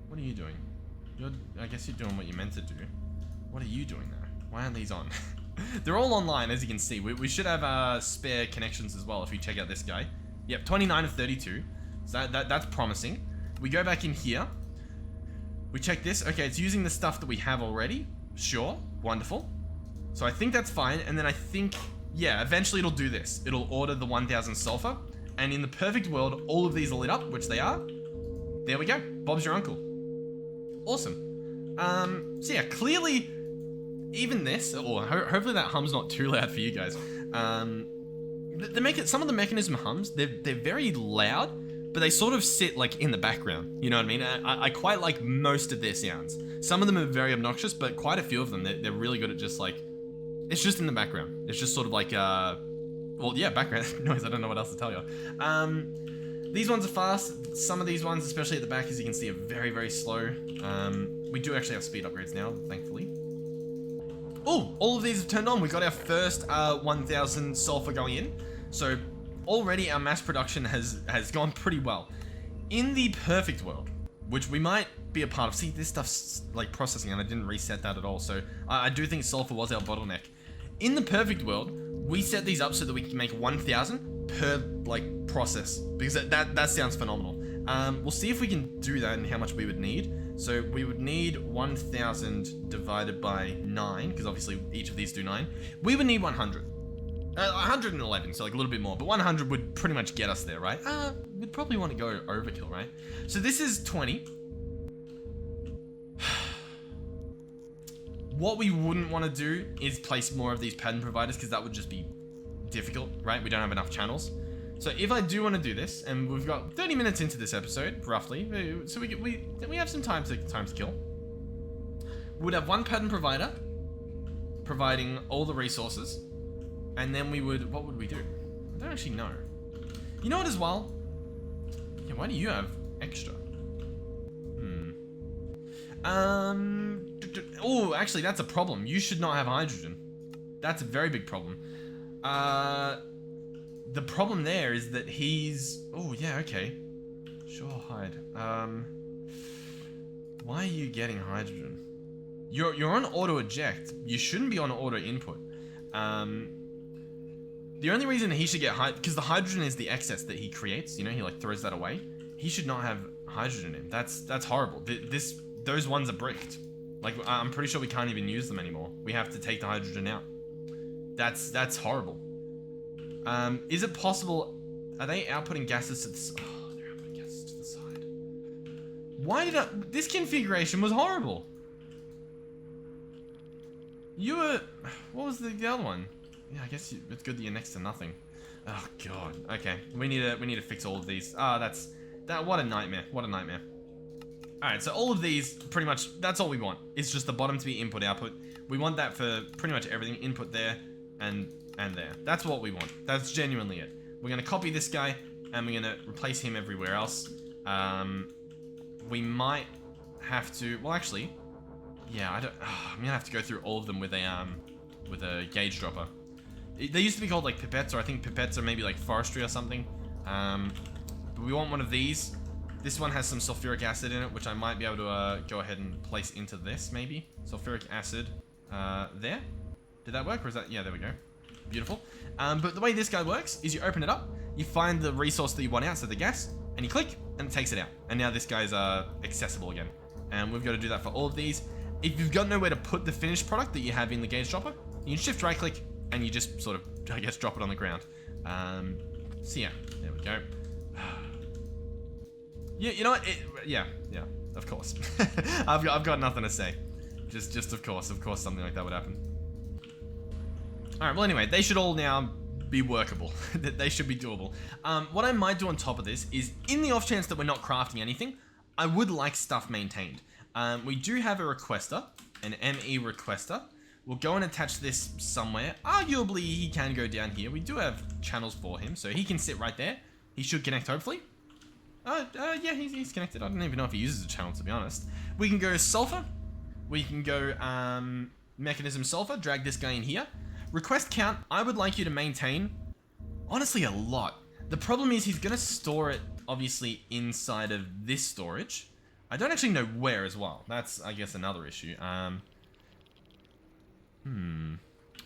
What are you doing? I guess you're doing what you're meant to do. What are you doing there? Why aren't these on? They're all online, as you can see. We should have spare connections as well if we check out this guy. Yep, 29 of 32. So that's promising. We go back in here. We check this. Okay, it's using the stuff that we have already. Sure, wonderful. So I think that's fine. And then I think, yeah, eventually it'll do this. It'll order the 1000 sulfur. And in the perfect world, all of these are lit up, which they are. There we go. Bob's your uncle. Awesome. So yeah, clearly, even this, or hopefully that hum's not too loud for you guys. Some of the mechanism hums, they're very loud, but they sort of sit like in the background. You know what I mean? I quite like most of their sounds. Some of them are very obnoxious, but quite a few of them, they're really good at just like, it's just in the background. It's just sort of like, well, yeah, background noise. I don't know what else to tell you. These ones are fast. Some of these ones, especially at the back, as you can see, are very, very slow. We do actually have speed upgrades now, thankfully. Oh, all of these have turned on. We got our first 1000 sulfur going in. So already our mass production has gone pretty well. In the perfect world, which we might be a part of. See, this stuff's like processing and I didn't reset that at all. So I do think sulfur was our bottleneck. In the perfect world, we set these up so that we can make 1000 per like process, because that sounds phenomenal. We'll see if we can do that and how much we would need. So we would need 1000 divided by 9, because obviously each of these do 9. We would need 100. 111, so like a little bit more, but 100 would pretty much get us there, right? We'd probably want to go overkill, right? So this is 20. What we wouldn't want to do is place more of these pattern providers, because that would just be difficult, right? We don't have enough channels. So if I do want to do this, and we've got 30 minutes into this episode, roughly, so we have some time to kill. We'd have one pattern provider providing all the resources, and then what would we do? I don't actually know. You know what as well? Yeah, why do you have extra? Oh, actually, that's a problem. You should not have hydrogen. That's a very big problem. The problem there is that he's... Oh, yeah, okay. Sure, hide. Why are you getting hydrogen? You're on auto-eject. You shouldn't be on auto-input. The only reason he should get because the hydrogen is the excess that he creates. You know, he like throws that away. He should not have hydrogen in. That's horrible. Those ones are bricked. Like, I'm pretty sure we can't even use them anymore. We have to take the hydrogen out. That's horrible. Is it possible? Are they outputting gases to the side? Oh, they're outputting gases to the side. Why did this configuration was horrible. What was the other one? Yeah, I guess it's good that you're next to nothing. Oh god. Okay, we need to fix all of these. What a nightmare. What a nightmare. All right, so all of these, pretty much, that's all we want. It's just the bottom to be input output. We want that for pretty much everything. Input there and there. That's what we want. That's genuinely it. We're gonna copy this guy and we're gonna replace him everywhere else. We might have to. Well, actually, yeah. I'm gonna have to go through all of them with a gauge dropper. They used to be called like pipettes, or I think pipettes are maybe like forestry or something. But we want one of these. This one has some sulfuric acid in it, which I might be able to go ahead and place into this, maybe. Sulfuric acid, there. Did that work, or is that, yeah, there we go. Beautiful. But the way this guy works is you open it up, you find the resource that you want out, so the gas, and you click, and it takes it out. And now this guy's accessible again. And we've got to do that for all of these. If you've got nowhere to put the finished product that you have in the gauge dropper, you can shift right click, and you just sort of, I guess, drop it on the ground. So yeah, there we go. Yeah, you know what? Yeah, of course. I've got nothing to say. Just of course something like that would happen. Alright, well anyway, they should all now be workable. They should be doable. What I might do on top of this is, in the off chance that we're not crafting anything, I would like stuff maintained. We do have a requester, an ME requester. We'll go and attach this somewhere. Arguably, he can go down here. We do have channels for him, so he can sit right there. He should connect, hopefully. Yeah, he's connected. I don't even know if he uses a channel, to be honest. We can go Sulfur. We can go Mechanism Sulfur, drag this guy in here. Request count, I would like you to maintain, honestly, a lot. The problem is he's going to store it, obviously, inside of this storage. I don't actually know where as well. That's, I guess, another issue.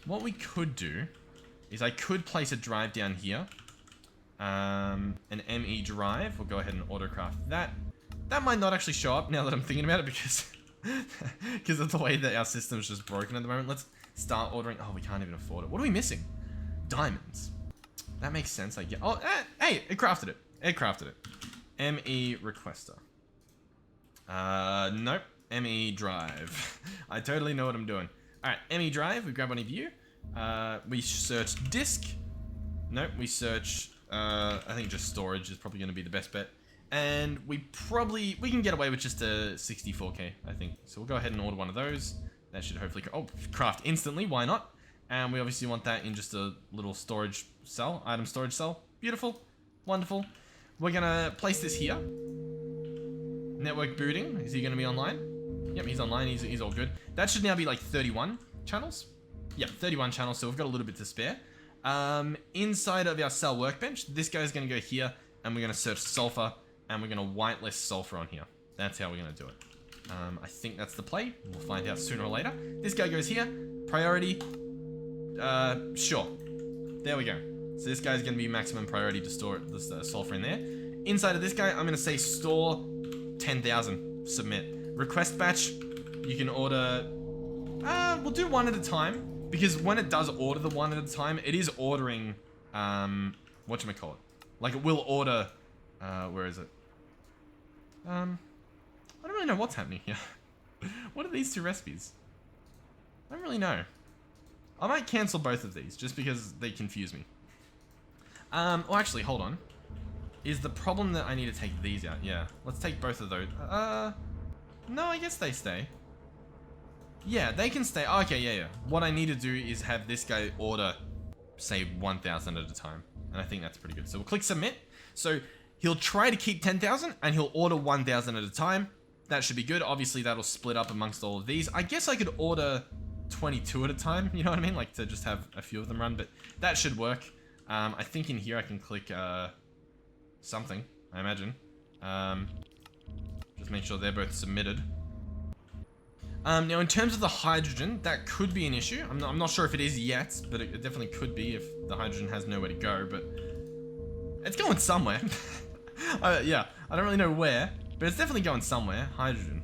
What we could do is I could place a drive down here. An ME drive. We'll go ahead and autocraft that. That might not actually show up now that I'm thinking about it, because because of the way that our system's just broken at the moment. Let's start ordering. Oh, we can't even afford it. What are we missing? Diamonds. That makes sense, I guess. Oh, hey, it crafted it. It crafted it. ME requester. Nope. ME drive. I totally know what I'm doing. Alright, ME drive. We grab one of you. We search disk. Nope, we search... I think just storage is probably going to be the best bet. And we can get away with just a 64k, I think. So we'll go ahead and order one of those. That should hopefully, craft instantly, why not? And we obviously want that in just a little storage cell, item storage cell. Beautiful, wonderful. We're going to place this here. Network booting, is he going to be online? Yep, he's online, he's all good. That should now be like 31 channels. Yep, 31 channels, so we've got a little bit to spare. Inside of our cell workbench, this guy's going to go here, and we're going to search Sulfur, and we're going to whitelist Sulfur on here. That's how we're going to do it. I think that's the play. We'll find out sooner or later. This guy goes here. Priority. Sure. There we go. So this guy's going to be maximum priority to store the Sulfur in there. Inside of this guy, I'm going to say store 10,000. Submit. Request batch. You can order... we'll do one at a time. Because when it does order the one at a time, it is ordering, whatchamacallit. Like, it will order, where is it? I don't really know what's happening here. What are these two recipes? I don't really know. I might cancel both of these, just because they confuse me. Oh, actually, hold on. Is the problem that I need to take these out? Yeah, let's take both of those. No, I guess they stay. Yeah, they can stay. Oh, okay, yeah. What I need to do is have this guy order, say, 1,000 at a time. And I think that's pretty good. So we'll click submit. So he'll try to keep 10,000 and he'll order 1,000 at a time. That should be good. Obviously, that'll split up amongst all of these. I guess I could order 22 at a time. You know what I mean? Like, to just have a few of them run. But that should work. I think in here I can click something, I imagine. Just make sure they're both submitted. Now, in terms of the hydrogen, that could be an issue. I'm not sure if it is yet, but it definitely could be if the hydrogen has nowhere to go, but it's going somewhere. Yeah, I don't really know where, but it's definitely going somewhere. Hydrogen.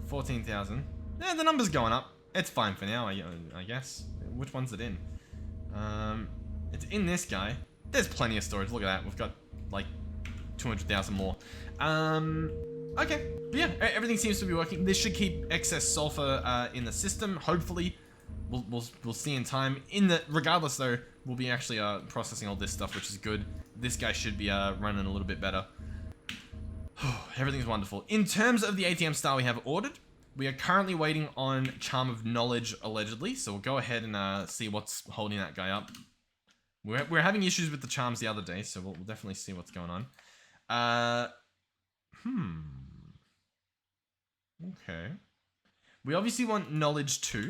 14,000. Yeah, the number's going up. It's fine for now, I guess. Which one's it in? It's in this guy. There's plenty of storage. Look at that. We've got, like, 200,000 more. Okay, but yeah, everything seems to be working. This should keep excess sulfur in the system. Hopefully, we'll see in time. Regardless though, we'll be actually processing all this stuff, which is good. This guy should be running a little bit better. Everything's wonderful. In terms of the ATM star we have ordered, we are currently waiting on Charm of Knowledge, allegedly. So we'll go ahead and see what's holding that guy up. We're having issues with the charms the other day, so we'll definitely see what's going on. Okay. We obviously want knowledge too.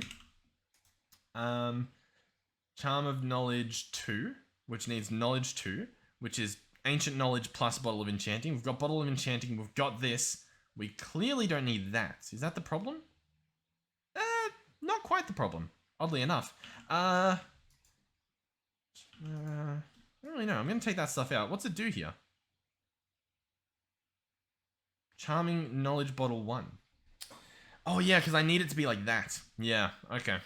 Charm of Knowledge 2, which needs Knowledge 2, which is Ancient Knowledge plus Bottle of Enchanting. We've got Bottle of Enchanting, we've got this. We clearly don't need that. Is that the problem? Not quite the problem, oddly enough. I don't really know. I'm going to take that stuff out. What's it do here? Charming Knowledge Bottle 1. Oh, yeah, because I need it to be like that. Yeah, okay.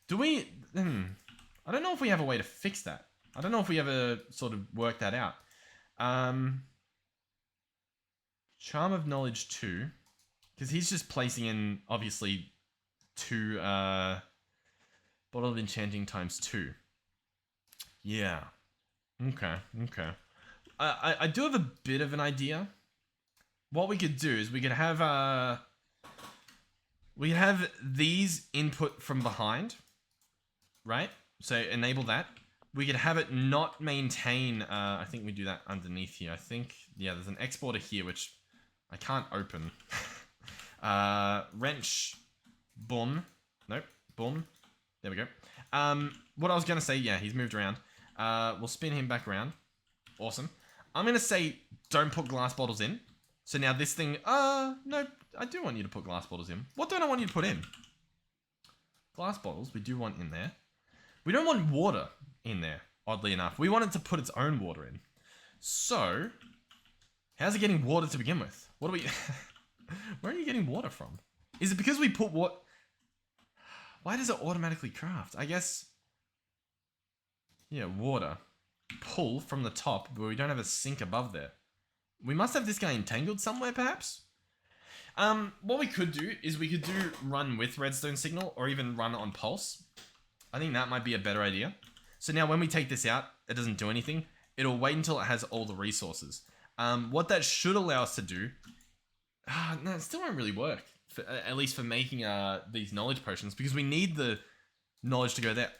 Do we... I don't know if we have a way to fix that. I don't know if we ever sort of work that out. Charm of Knowledge 2. Because he's just placing in, obviously, 2... Bottle of Enchanting times 2. Yeah. Okay. I do have a bit of an idea. What we could do is we could have these input from behind, right? So enable that. We could have it not maintain. I think we do that underneath here. I think there's an exporter here which I can't open. Wrench, boom, nope, boom. There we go. What I was gonna say, yeah, he's moved around. We'll spin him back around. Awesome. I'm gonna say don't put glass bottles in. So now this thing, no, I do want you to put glass bottles in. What don't I want you to put in? Glass bottles, we do want in there. We don't want water in there, oddly enough. We want it to put its own water in. So, how's it getting water to begin with? What do we, where are you getting water from? Is it because we put what? Why does it automatically craft? I guess, yeah, water. Pull from the top, but we don't have a sink above there. We must have this guy entangled somewhere, perhaps? What we could do is we could do run with redstone signal or even run on pulse. I think that might be a better idea. So now when we take this out, it doesn't do anything. It'll wait until it has all the resources. What that should allow us to do... no, it still won't really work. At least for making these knowledge potions, because we need the knowledge to go there.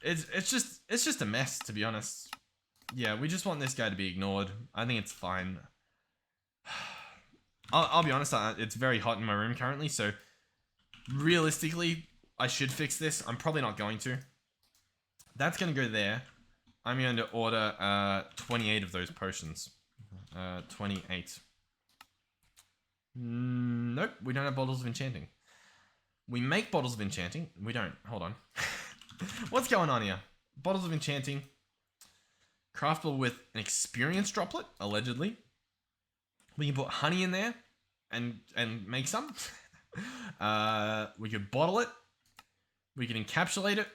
It's just a mess, to be honest. Yeah, we just want this guy to be ignored. I think it's fine. I'll be honest, it's very hot in my room currently, so realistically, I should fix this. I'm probably not going to. That's going to go there. I'm going to order 28 of those potions. 28. Nope, we don't have bottles of enchanting. We make bottles of enchanting. We don't. Hold on. What's going on here? Bottles of enchanting. Craftable with an experience droplet, allegedly. We can put honey in there and make some. We could bottle it. We could encapsulate it.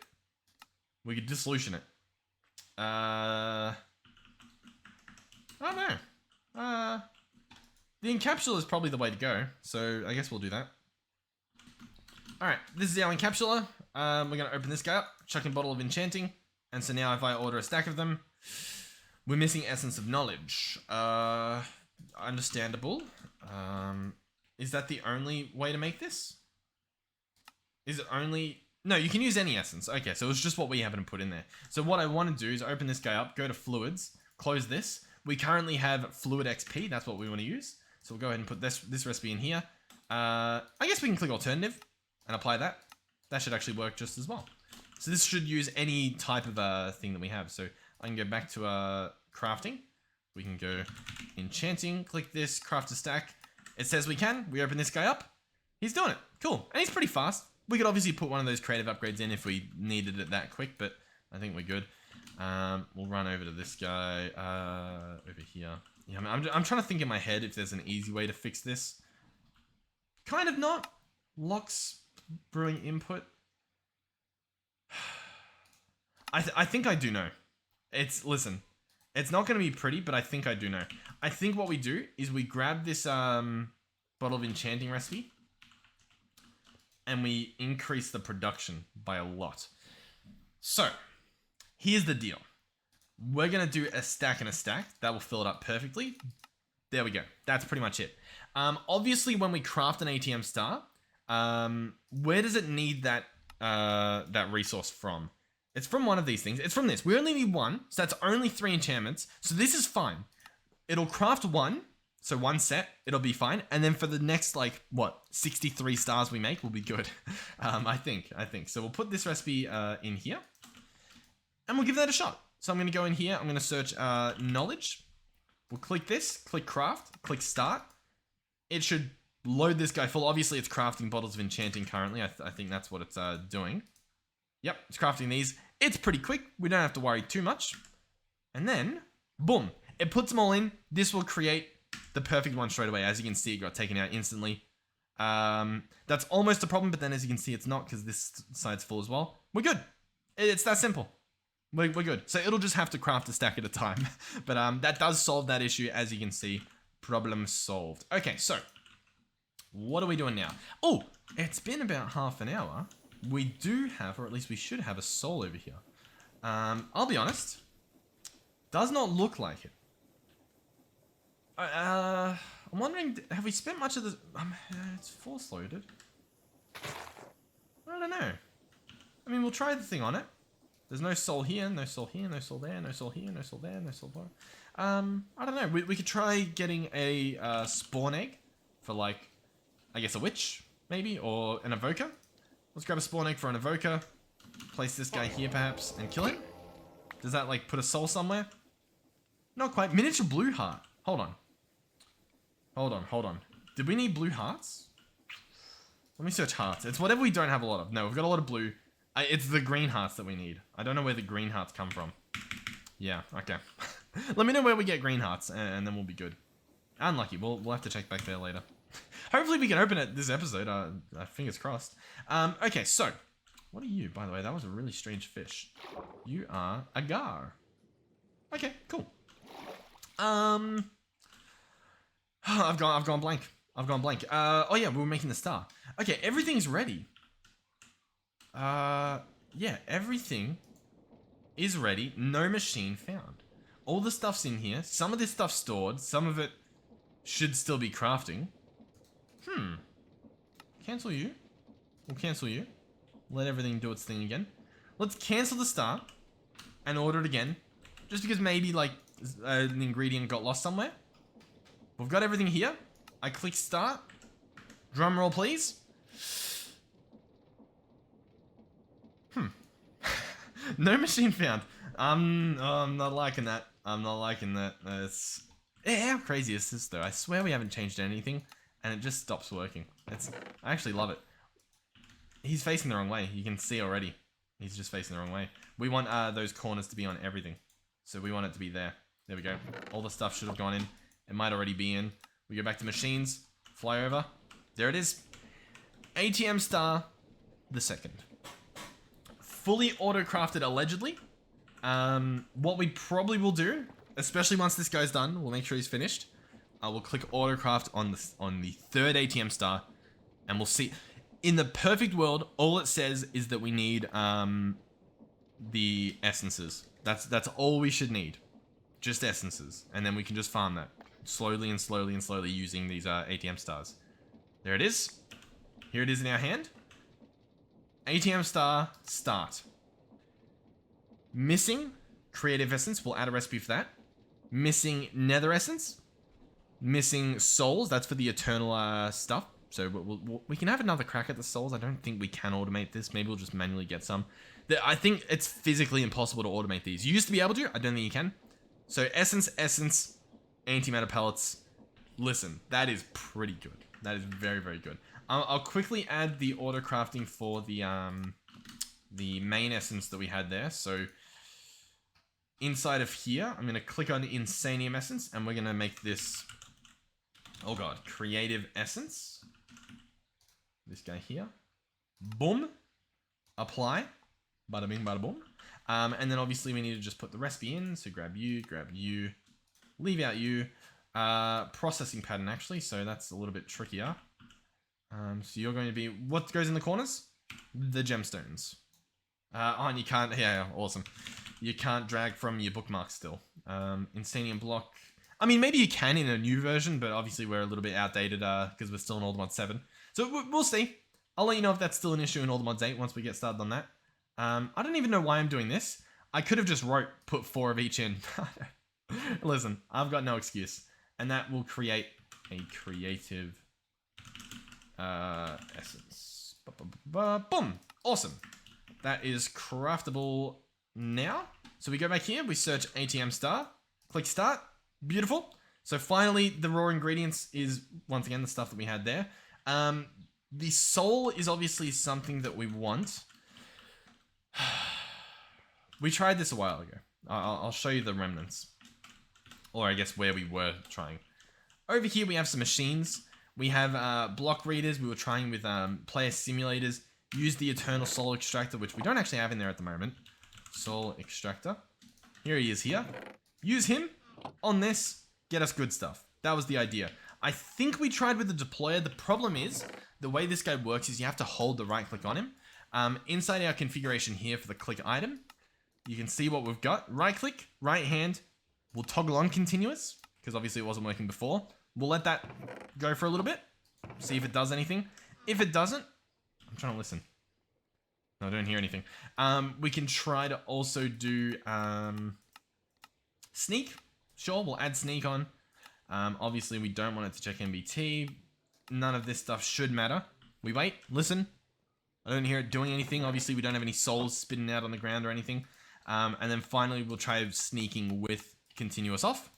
We could dissolution it. I don't know. The encapsula is probably the way to go, so I guess we'll do that. Alright, this is our encapsula. We're going to open this guy up, chuck in bottle of enchanting, and so now if I order a stack of them, we're missing Essence of Knowledge. Understandable. Is that the only way to make this? Is it only... No, you can use any essence. Okay, so it's just what we happen to put in there. So what I want to do is open this guy up, go to Fluids, close this. We currently have Fluid XP, that's what we want to use. So we'll go ahead and put this recipe in here. I guess we can click Alternative and apply that. That should actually work just as well. So this should use any type of thing that we have. So I can go back to crafting. We can go enchanting, click this, craft a stack. It says we can. We open this guy up. He's doing it. Cool. And he's pretty fast. We could obviously put one of those creative upgrades in if we needed it that quick, but I think we're good. We'll run over to this guy over here. Yeah, I'm trying to think in my head if there's an easy way to fix this. Kind of not. Locks brewing input. I think I do know. Listen, it's not going to be pretty, but I think I do know. I think what we do is we grab this bottle of enchanting recipe and we increase the production by a lot. So, here's the deal. We're going to do a stack and a stack. That will fill it up perfectly. There we go. That's pretty much it. Obviously, when we craft an ATM star, where does it need that resource from? It's from one of these things. It's from this. We only need one, so that's only 3 enchantments. So this is fine. It'll craft 1, So one set, it'll be fine. And then for the next, like, what, 63 stars we make will be good. I think. So we'll put this recipe in here. And we'll give that a shot. So I'm going to go in here. I'm going to search knowledge. We'll click this, click craft, click start. It should load this guy full. Obviously, it's crafting bottles of enchanting currently. I think that's what it's doing. Yep, it's crafting these. It's pretty quick. We don't have to worry too much. And then, boom. It puts them all in. This will create the perfect one straight away. As you can see, it got taken out instantly. That's almost a problem, but then as you can see, it's not because this side's full as well. We're good. It's that simple. We're good. So it'll just have to craft a stack at a time. But that does solve that issue, as you can see. Problem solved. Okay, so what are we doing now? Oh, it's been about half an hour. We do have, or at least we should have, a soul over here. I'll be honest. Does not look like it. I'm wondering, have we spent much of this? It's force loaded. I don't know. I mean, we'll try the thing on it. There's no soul here, no soul here, no soul there, no soul here, no soul there, no soul there. I don't know. We could try getting a spawn egg for, like, I guess a witch, maybe, or an evoker. Let's grab a spawn egg for an evoker. Place this guy here, perhaps, and kill him. Does that, like, put a soul somewhere? Not quite. Miniature blue heart. Hold on. Did we need blue hearts? Let me search hearts. It's whatever we don't have a lot of. No, we've got a lot of blue. It's the green hearts that we need. I don't know where the green hearts come from. Yeah, okay. Let me know where we get green hearts, and then we'll be good. Unlucky. We'll have to check back there later. Hopefully we can open it this episode. Fingers crossed. Okay, so. What are you, by the way? That was a really strange fish. You are a gar. Okay, cool. I've gone blank. Oh yeah, we were making the star. Okay, everything's ready. Yeah, everything is ready. No machine found. All the stuff's in here. Some of this stuff's stored. Some of it should still be crafting. Cancel you. We'll cancel you. Let everything do its thing again. Let's cancel the star and order it again. Just because maybe, like, an ingredient got lost somewhere. We've got everything here. I click start. Drum roll, please. No machine found. I'm not liking that. How crazy is this, though? I swear we haven't changed anything, and it just stops working. I actually love it. He's facing the wrong way. You can see already. He's just facing the wrong way. We want those corners to be on everything. So we want it to be there. There we go. All the stuff should have gone in. It might already be in. We go back to machines. Fly over. There it is. ATM star the second. Fully auto-crafted, allegedly. What we probably will do, especially once this guy's done, we'll make sure he's finished. We'll click auto-craft on the third ATM star, and we'll see. In the perfect world, all it says is that we need the essences. That's all we should need. Just essences. And then we can just farm that. Slowly and slowly and slowly using these ATM stars. There it is. Here it is in our hand. ATM star, start. Missing creative essence, we'll add a recipe for that. Missing nether essence. Missing souls, that's for the eternal stuff. So we can have another crack at the souls. I don't think we can automate this. Maybe we'll just manually get some. I think it's physically impossible to automate these. You used to be able to, I don't think you can. So essence, antimatter pellets. Listen, that is pretty good. That is very, very good. I'll quickly add the auto crafting for the main essence that we had there. So inside of here, I'm going to click on Insanium Essence, and we're going to make this, oh god, Creative Essence. This guy here. Boom. Apply. Bada bing, bada boom. And then obviously we need to just put the recipe in. So grab you, leave out you. Processing pattern, actually, so that's a little bit trickier. So you're going to be, what goes in the corners? The gemstones. Oh, and you can't, yeah, awesome. You can't drag from your bookmark still. Insanium block. I mean, maybe you can in a new version, but obviously we're a little bit outdated because we're still in Allthemod 7. So we'll see. I'll let you know if that's still an issue in Allthemod 8 once we get started on that. I don't even know why I'm doing this. I could have just put 4 of each in. Listen, I've got no excuse. and that will create a creative essence. Boom! Awesome. That is craftable now. So we go back here, we search ATM star, click start, beautiful. So finally, the raw ingredients is, once again, the stuff that we had there. The soul is obviously something that we want. We tried this a while ago. I'll show you the remnants. Or I guess where we were trying. Over here we have some machines. We have block readers. We were trying with player simulators. Use the Eternal Soul Extractor, which we don't actually have in there at the moment. Soul Extractor. Here he is here. Use him on this. Get us good stuff. That was the idea. I think we tried with the deployer. The problem is, the way this guy works is you have to hold the right click on him. Inside our configuration here for the click item, you can see what we've got. Right click, right hand. We'll toggle on continuous, because obviously it wasn't working before. We'll let that go for a little bit. See if it does anything. If it doesn't, I'm trying to listen. No, I don't hear anything. We can try to also do sneak. Sure, we'll add sneak on. Obviously, we don't want it to check MBT. None of this stuff should matter. We wait, listen. I don't hear it doing anything. Obviously, we don't have any souls spitting out on the ground or anything. And then finally, we'll try sneaking with continuous off.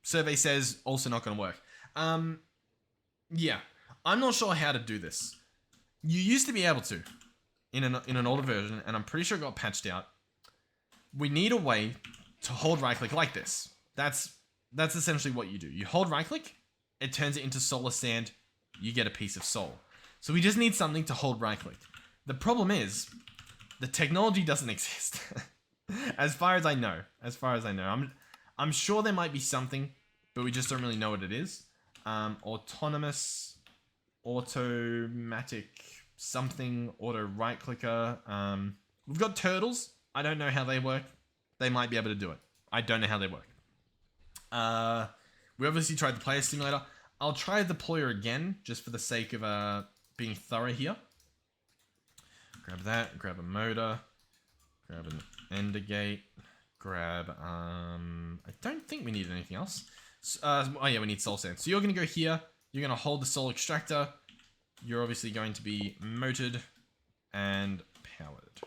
Survey says also not going to work. Yeah, I'm not sure how to do this. You used to be able to in an older version, and I'm pretty sure it got patched out. We need a way to hold right click like this. That's essentially what you do. You hold right click, it turns it into solar sand, you get a piece of soul. So we just need something to hold right click. The problem is, the technology doesn't exist. As far as I know. I'm sure there might be something, but we just don't really know what it is. Autonomous, automatic, something, auto right clicker. We've got turtles. I don't know how they work. They might be able to do it. I don't know how they work. We obviously tried the player simulator. I'll try the deployer again, just for the sake of being thorough here. Grab that, grab a motor, grab an ender gate, grab, I don't think we need anything else. Oh yeah, we need soul sand. So you're going to go here, you're going to hold the soul extractor, you're obviously going to be motored and powered.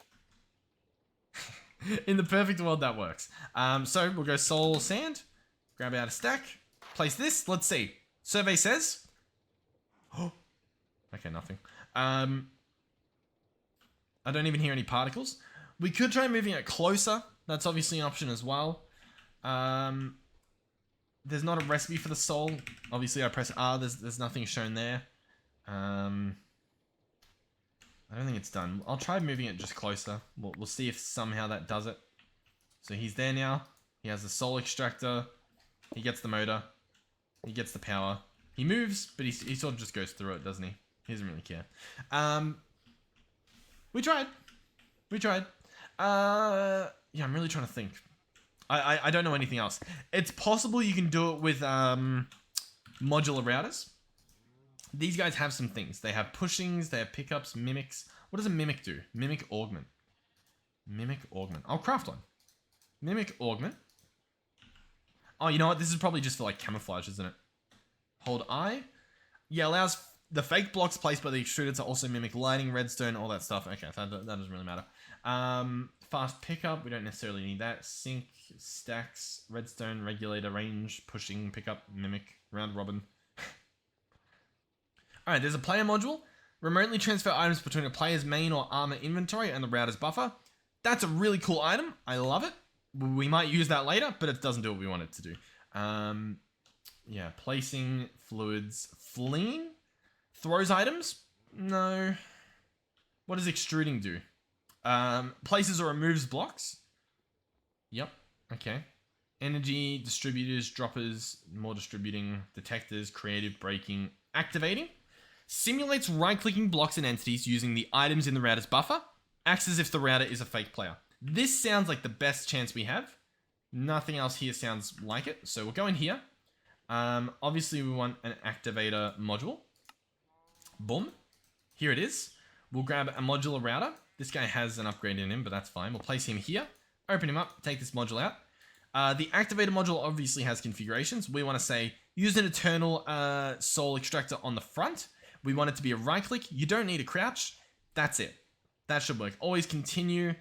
In the perfect world, that works. So we'll go soul sand, grab out a stack, place this, let's see. Survey says, oh, okay, nothing. I don't even hear any particles. We could try moving it closer. That's obviously an option as well. There's not a recipe for the soul. Obviously, I press R. There's nothing shown there. I don't think it's done. I'll try moving it just closer. We'll see if somehow that does it. So he's there now. He has the soul extractor. He gets the motor. He gets the power. He moves, but he sort of just goes through it, doesn't he? He doesn't really care. We tried. Yeah, I'm really trying to think. I don't know anything else. It's possible you can do it with modular routers. These guys have some things. They have pushings, they have pickups, mimics. What does a mimic do? Mimic augment. I'll craft one. Mimic augment. Oh, you know what? This is probably just for like camouflage, isn't it? Hold I. Yeah, allows the fake blocks placed by the extruder to also mimic lighting, redstone, all that stuff. Okay, that doesn't really matter. Fast pickup. We don't necessarily need that. Sync, stacks, redstone, regulator, range, pushing, pickup, mimic, round robin. Alright, there's a player module. Remotely transfer items between a player's main or armor inventory and the router's buffer. That's a really cool item. I love it. We might use that later, but it doesn't do what we want it to do. Yeah, placing fluids. Flinging? Throws items? No. What does extruding do? Places or removes blocks? Yep. Okay. Energy, distributors, droppers, more distributing, detectors, creative, breaking, activating. Simulates right-clicking blocks and entities using the items in the router's buffer. Acts as if the router is a fake player. This sounds like the best chance we have. Nothing else here sounds like it. So we'll go in here. Obviously, we want an activator module. Boom. Here it is. We'll grab a modular router. This guy has an upgrade in him, but that's fine. We'll place him here. Open him up. Take this module out. The activator module obviously has configurations. We want to say, use an eternal soul extractor on the front. We want it to be a right click. You don't need a crouch. That's it. That should work. Always continue.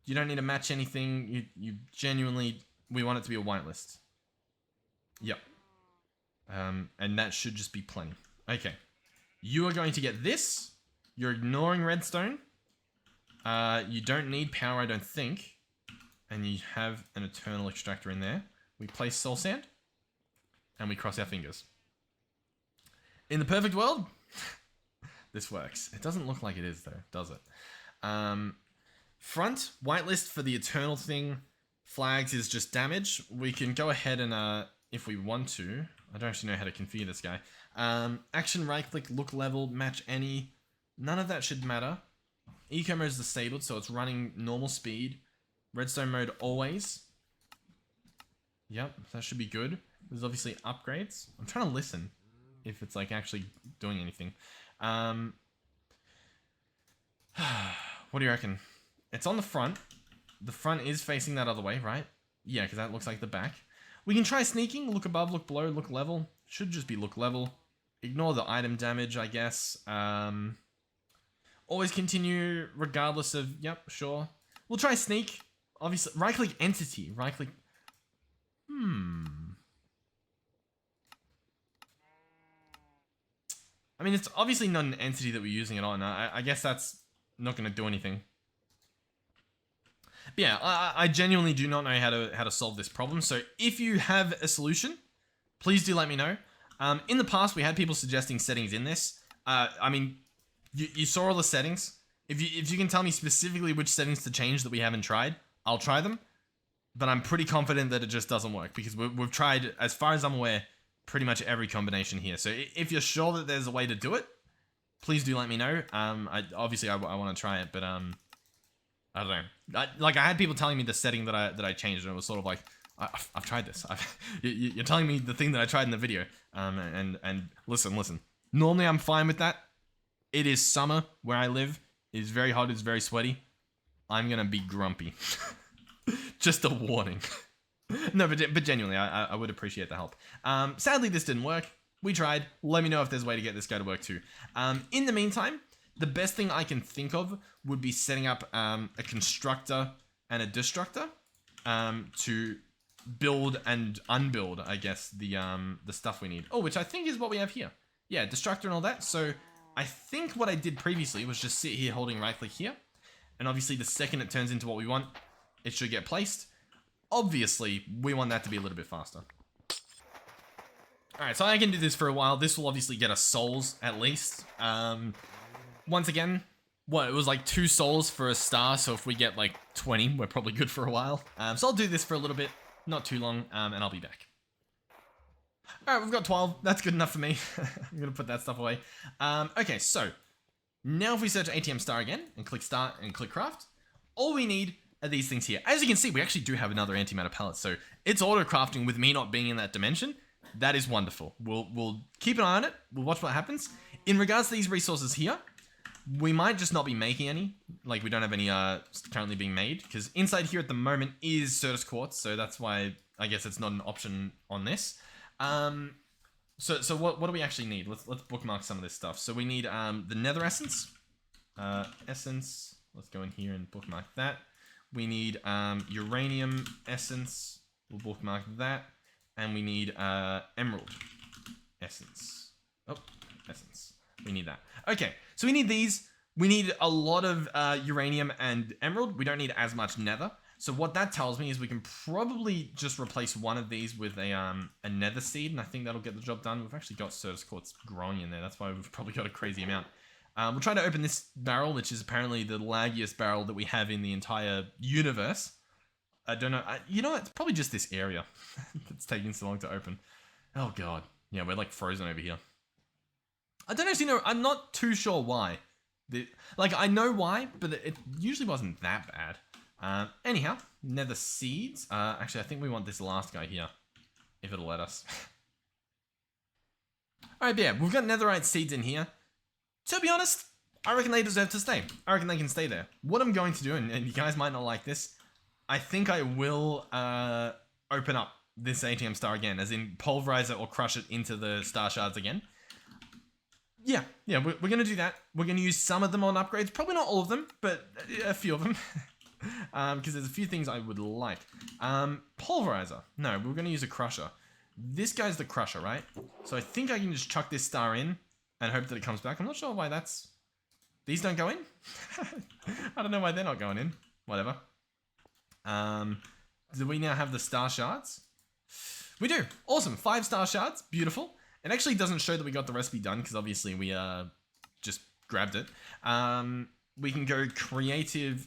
You don't need to match anything. You genuinely, we want it to be a whitelist. Yep. And that should just be plenty. Okay. You are going to get this. You're ignoring redstone. You don't need power, I don't think. And you have an eternal extractor in there. We place soul sand. And we cross our fingers. In the perfect world, this works. It doesn't look like it is though, does it? Front, whitelist for the eternal thing. Flags is just damage. We can go ahead and, if we want to, I don't actually know how to configure this guy. Action, right click, look level, match any. None of that should matter. Eco mode is disabled, so it's running normal speed. Redstone mode always. Yep, that should be good. There's obviously upgrades. I'm trying to listen if it's like actually doing anything. What do you reckon? It's on the front. The front is facing that other way, right? Yeah, because that looks like the back. We can try sneaking. Look above, look below, look level. Should just be look level. Ignore the item damage, I guess. Always continue regardless of... Yep, sure. We'll try sneak. Obviously, right-click entity. Right-click... I mean, it's obviously not an entity that we're using it on. I guess that's not going to do anything. But yeah, I genuinely do not know how to solve this problem. So if you have a solution, please do let me know. In the past, we had people suggesting settings in this. I mean, you saw all the settings. If you can tell me specifically which settings to change that we haven't tried, I'll try them. But I'm pretty confident that it just doesn't work because we've tried, as far as I'm aware, pretty much every combination here. So if you're sure that there's a way to do it, please do let me know. Obviously I want to try it, but I don't know. I had people telling me the setting that I changed, and it was sort of like, I've tried this. You're telling me the thing that I tried in the video. And listen. Normally I'm fine with that. It is summer where I live. It is very hot. It's very sweaty. I'm gonna be grumpy. Just a warning. No, but genuinely, I would appreciate the help. Sadly, this didn't work. We tried. Let me know if there's a way to get this guy to work too. In the meantime, the best thing I can think of would be setting up a constructor and a destructor to build and unbuild, I guess, the stuff we need. Oh, which I think is what we have here. Yeah, destructor and all that. So I think what I did previously was just sit here holding right click here. And obviously the second it turns into what we want, it should get placed. Obviously, we want that to be a little bit faster. Alright, so I can do this for a while. This will obviously get us souls, at least. Once again, it was like 2 souls for a star, so if we get like 20, we're probably good for a while. So I'll do this for a little bit, not too long, and I'll be back. Alright, we've got 12. That's good enough for me. I'm gonna put that stuff away. Okay, so now if we search ATM star again and click start and click craft, all we need are these things here. As you can see, we actually do have another antimatter palette, so it's auto crafting with me not being in that dimension. That is wonderful. We'll keep an eye on it. We'll watch what happens. In regards to these resources here, we might just not be making any. Like, we don't have any currently being made, because inside here at the moment is Certus quartz, so that's why I guess it's not an option on this. So what do we actually need? Let's bookmark some of this stuff. So we need the nether essence. Essence. Let's go in here and bookmark that. We need uranium essence. We'll bookmark that. And we need emerald essence. Oh, essence. We need that. Okay, so we need these. We need a lot of uranium and emerald. We don't need as much nether. So what that tells me is we can probably just replace one of these with a nether seed, and I think that'll get the job done. We've actually got Certus quartz growing in there. That's why we've probably got a crazy amount. We'll try to open this barrel, which is apparently the laggiest barrel that we have in the entire universe. I don't know. You know what? It's probably just this area that's taking so long to open. Oh, God. Yeah, we're like frozen over here. I don't actually know. I'm not too sure why. I know why, but it usually wasn't that bad. Anyhow, nether seeds. Actually, I think we want this last guy here, if it'll let us. Alright, yeah, we've got netherite seeds in here. To be honest, I reckon they deserve to stay. I reckon they can stay there. What I'm going to do, and you guys might not like this, I think I will open up this ATM star again, as in pulverize it or crush it into the star shards again. Yeah, we're going to do that. We're going to use some of them on upgrades. Probably not all of them, but a few of them. Because there's a few things I would like. Pulverizer. No, we're going to use a crusher. This guy's the crusher, right? So I think I can just chuck this star in and hope that it comes back. I'm not sure why that's... These don't go in? I don't know why they're not going in. Whatever. Do we now have the star shards? We do. Awesome. 5 star shards. Beautiful. It actually doesn't show that we got the recipe done because obviously we just grabbed it. We can go creative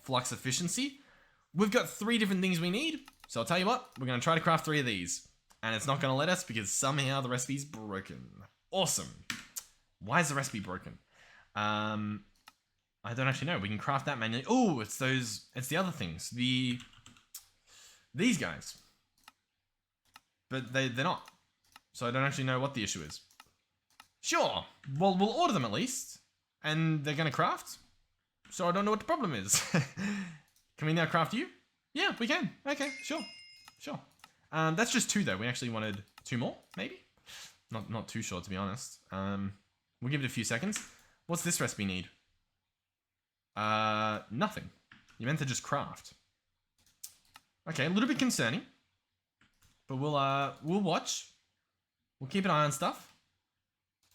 flux efficiency. We've got 3 different things we need. So I'll tell you what, we're going to try to craft 3 of these. And it's not going to let us because somehow the recipe's broken. Awesome. Why is the recipe broken? I don't actually know. We can craft that manually. Oh, it's the other things. These guys. But they're not. So I don't actually know what the issue is. Sure. Well, we'll order them at least. And they're going to craft. So I don't know what the problem is. Can we now craft you? Yeah, we can. Okay, sure. That's just 2 though. We actually wanted 2 more, maybe? Not too sure, to be honest. We'll give it a few seconds. What's this recipe need? Nothing. You meant to just craft. Okay, a little bit concerning. But we'll watch. We'll keep an eye on stuff.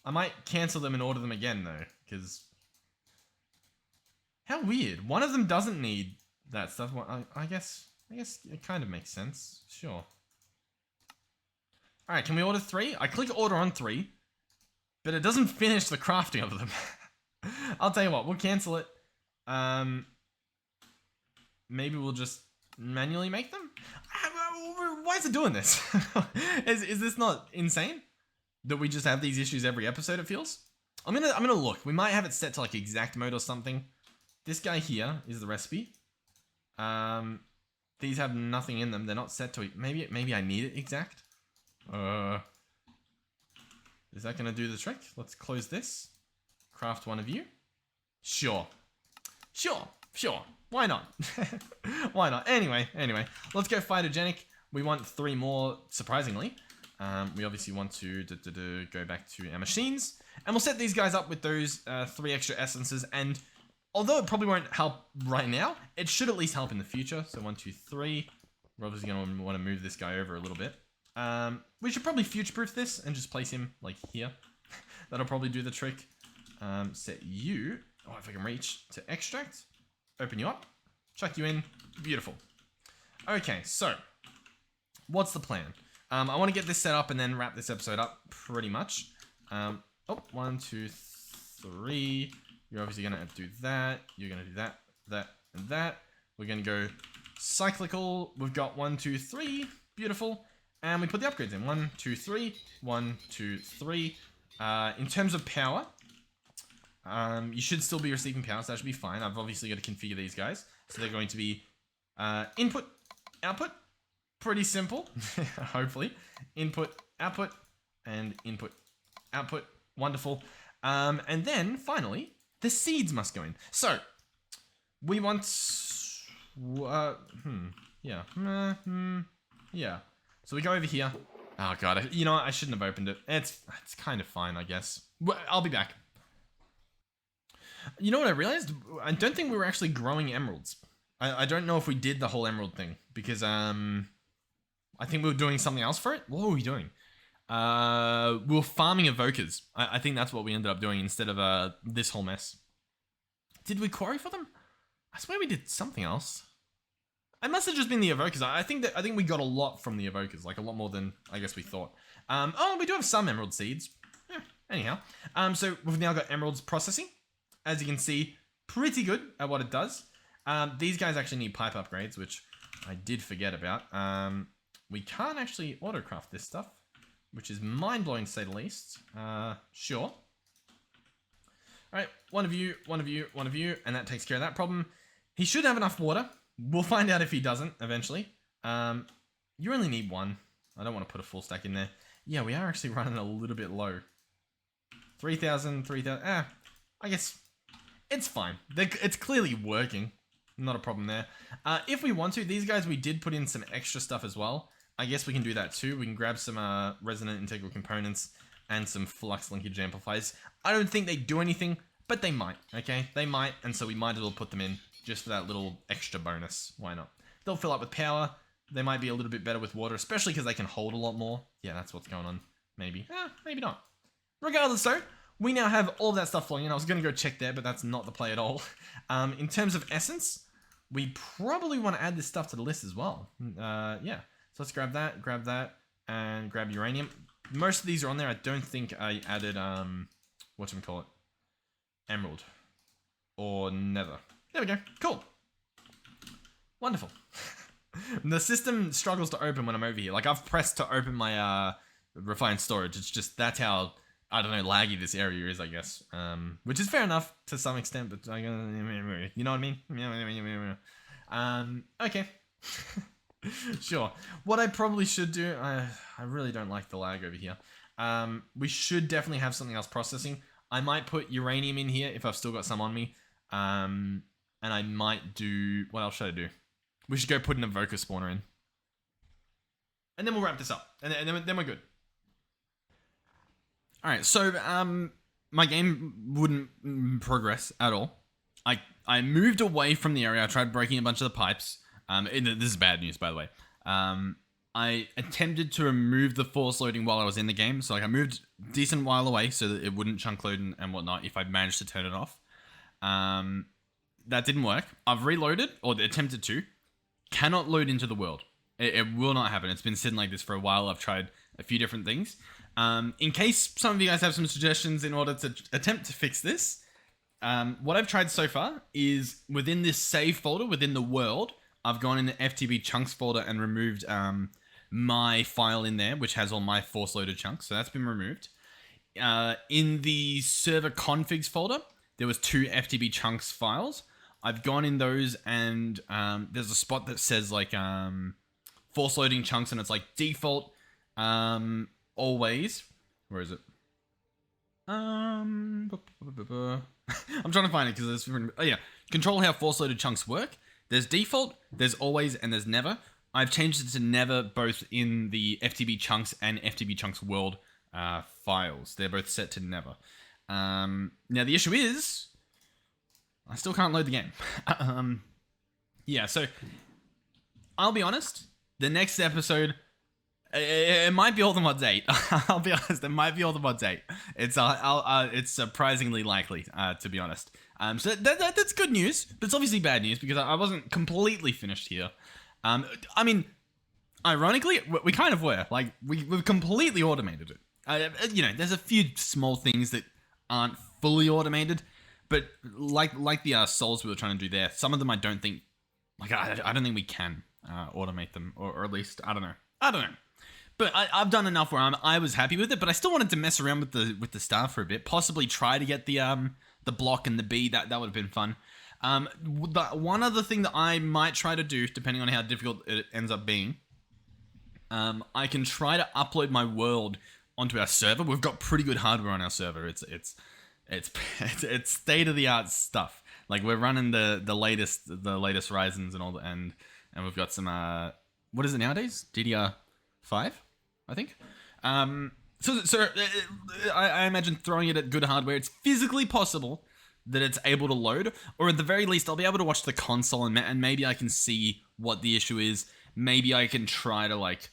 I might cancel them and order them again though, because... How weird. One of them doesn't need that stuff. Well, I guess it kind of makes sense. Sure. Alright, can we order 3? I click order on 3, but it doesn't finish the crafting of them. I'll tell you what, we'll cancel it. Maybe we'll just manually make them? Why is it doing this? Is this not insane? That we just have these issues every episode, it feels? I'm gonna look. We might have it set to like exact mode or something. This guy here is the recipe. These have nothing in them. They're not set to... Maybe I need it exact. Is that going to do the trick? Let's close this. Craft one of you. Sure. Why not? Why not? Anyway. Let's go phytogenic. We want 3 more, surprisingly. We obviously want to go back to our machines. And we'll set these guys up with those 3 extra essences. And although it probably won't help right now, it should at least help in the future. So 1, 2, 3. We're obviously going to want to move this guy over a little bit. We should probably future-proof this and just place him, like, here. That'll probably do the trick. Set you... Oh, if I can reach to extract. Open you up. Chuck you in. Beautiful. Okay, so... What's the plan? I want to get this set up and then wrap this episode up, pretty much. 1, 2, 3... You're obviously going to do that. You're going to do that, that, and that. We're going to go cyclical. We've got 1, 2, 3. Beautiful. And we put the upgrades in. 1, 2, 3. 1, 2, 3. In terms of power, you should still be receiving power, so that should be fine. I've obviously got to configure these guys. So they're going to be input, output. Pretty simple, hopefully. Input, output, and input, output. Wonderful. And then, finally... The seeds must go in. So, we want... Yeah. Yeah. So we go over here. Oh, God. You know what? I shouldn't have opened it. It's kind of fine, I guess. I'll be back. You know what I realized? I don't think we were actually growing emeralds. I don't know if we did the whole emerald thing. Because, I think we were doing something else for it. What were we doing? We were farming evokers. I think that's what we ended up doing instead of this whole mess. Did we quarry for them? I swear we did something else. It must have just been the evokers. I think we got a lot from the evokers, like a lot more than I guess we thought. Oh, we do have some emerald seeds. Yeah, anyhow. So we've now got emeralds processing. As you can see, pretty good at what it does. These guys actually need pipe upgrades, which I did forget about. We can't actually autocraft this stuff, which is mind-blowing to say the least. Sure. Alright, one of you, and that takes care of that problem. He should have enough water. We'll find out if he doesn't, eventually. You only need 1. I don't want to put a full stack in there. Yeah, we are actually running a little bit low. 3,000, 3,000, I guess it's fine. It's clearly working. Not a problem there. If we want to, these guys, we did put in some extra stuff as well. I guess we can do that too. We can grab some resonant integral components and some flux linkage amplifiers. I don't think they do anything, but they might, okay? They might, and so we might as well put them in just for that little extra bonus. Why not? They'll fill up with power. They might be a little bit better with water, especially because they can hold a lot more. Yeah, that's what's going on. Maybe. Maybe not. Regardless though, we now have all of that stuff flowing in. I was going to go check there, but that's not the play at all. In terms of essence, we probably want to add this stuff to the list as well. Yeah. So let's grab that, and grab uranium. Most of these are on there. I don't think I added, whatchamacallit? Emerald. Or nether. There we go. Cool. Wonderful. The system struggles to open when I'm over here. Like, I've pressed to open my refined storage. It's just, that's how, I don't know, laggy this area is, I guess. Which is fair enough to some extent, but you know what I mean? Okay. Sure. What I probably should do, I really don't like the lag over here. We should definitely have something else processing. I might put uranium in here if I've still got some on me. And I might do, what else should I do? We should go put an evoker spawner in. And then we'll wrap this up. And then we're good. Alright, so my game wouldn't progress at all. I moved away from the area. I tried breaking a bunch of the pipes. This is bad news, by the way. I attempted to remove the force loading while I was in the game. So like I moved a decent while away so that it wouldn't chunk load and whatnot if I managed to turn it off. That didn't work. I've reloaded, or attempted to. Cannot load into the world. It will not happen. It's been sitting like this for a while. I've tried a few different things. In case some of you guys have some suggestions in order to attempt to fix this, what I've tried so far is within this save folder, within the world, I've gone in the FTB chunks folder and removed my file in there, which has all my force loaded chunks. So that's been removed. In the server configs folder, there was 2 FTB chunks files. I've gone in those and there's a spot that says like force loading chunks and it's like default always. Where is it? I'm trying to find it because it's oh yeah. Control how force loaded chunks work. There's default, there's always, and there's never. I've changed it to never both in the FTB chunks and FTB chunks world files. They're both set to never. Now the issue is I still can't load the game. Yeah, so I'll be honest. The next episode, it might be Allthemods 8. I'll be honest, it might be Allthemods 8. It's surprisingly likely, to be honest. So that's good news, but it's obviously bad news because I wasn't completely finished here. I mean, ironically, we kind of were. Like, we've completely automated it. You know, there's a few small things that aren't fully automated, but like the souls we were trying to do there, some of them I don't think, like, I don't think we can automate them, or at least, I don't know. But I've done enough where I was happy with it, but I still wanted to mess around with the star for a bit, possibly try to get the block and the bee. That would have been fun. One other thing that I might try to do, depending on how difficult it ends up being, I can try to upload my world onto our server. We've got pretty good hardware on our server. It's state of the art stuff. Like, we're running the latest Ryzens and all that, and we've got some what is it nowadays? DDR5, I think. So I imagine throwing it at good hardware, it's physically possible that it's able to load, or at the very least, I'll be able to watch the console and maybe I can see what the issue is. Maybe I can try to, like,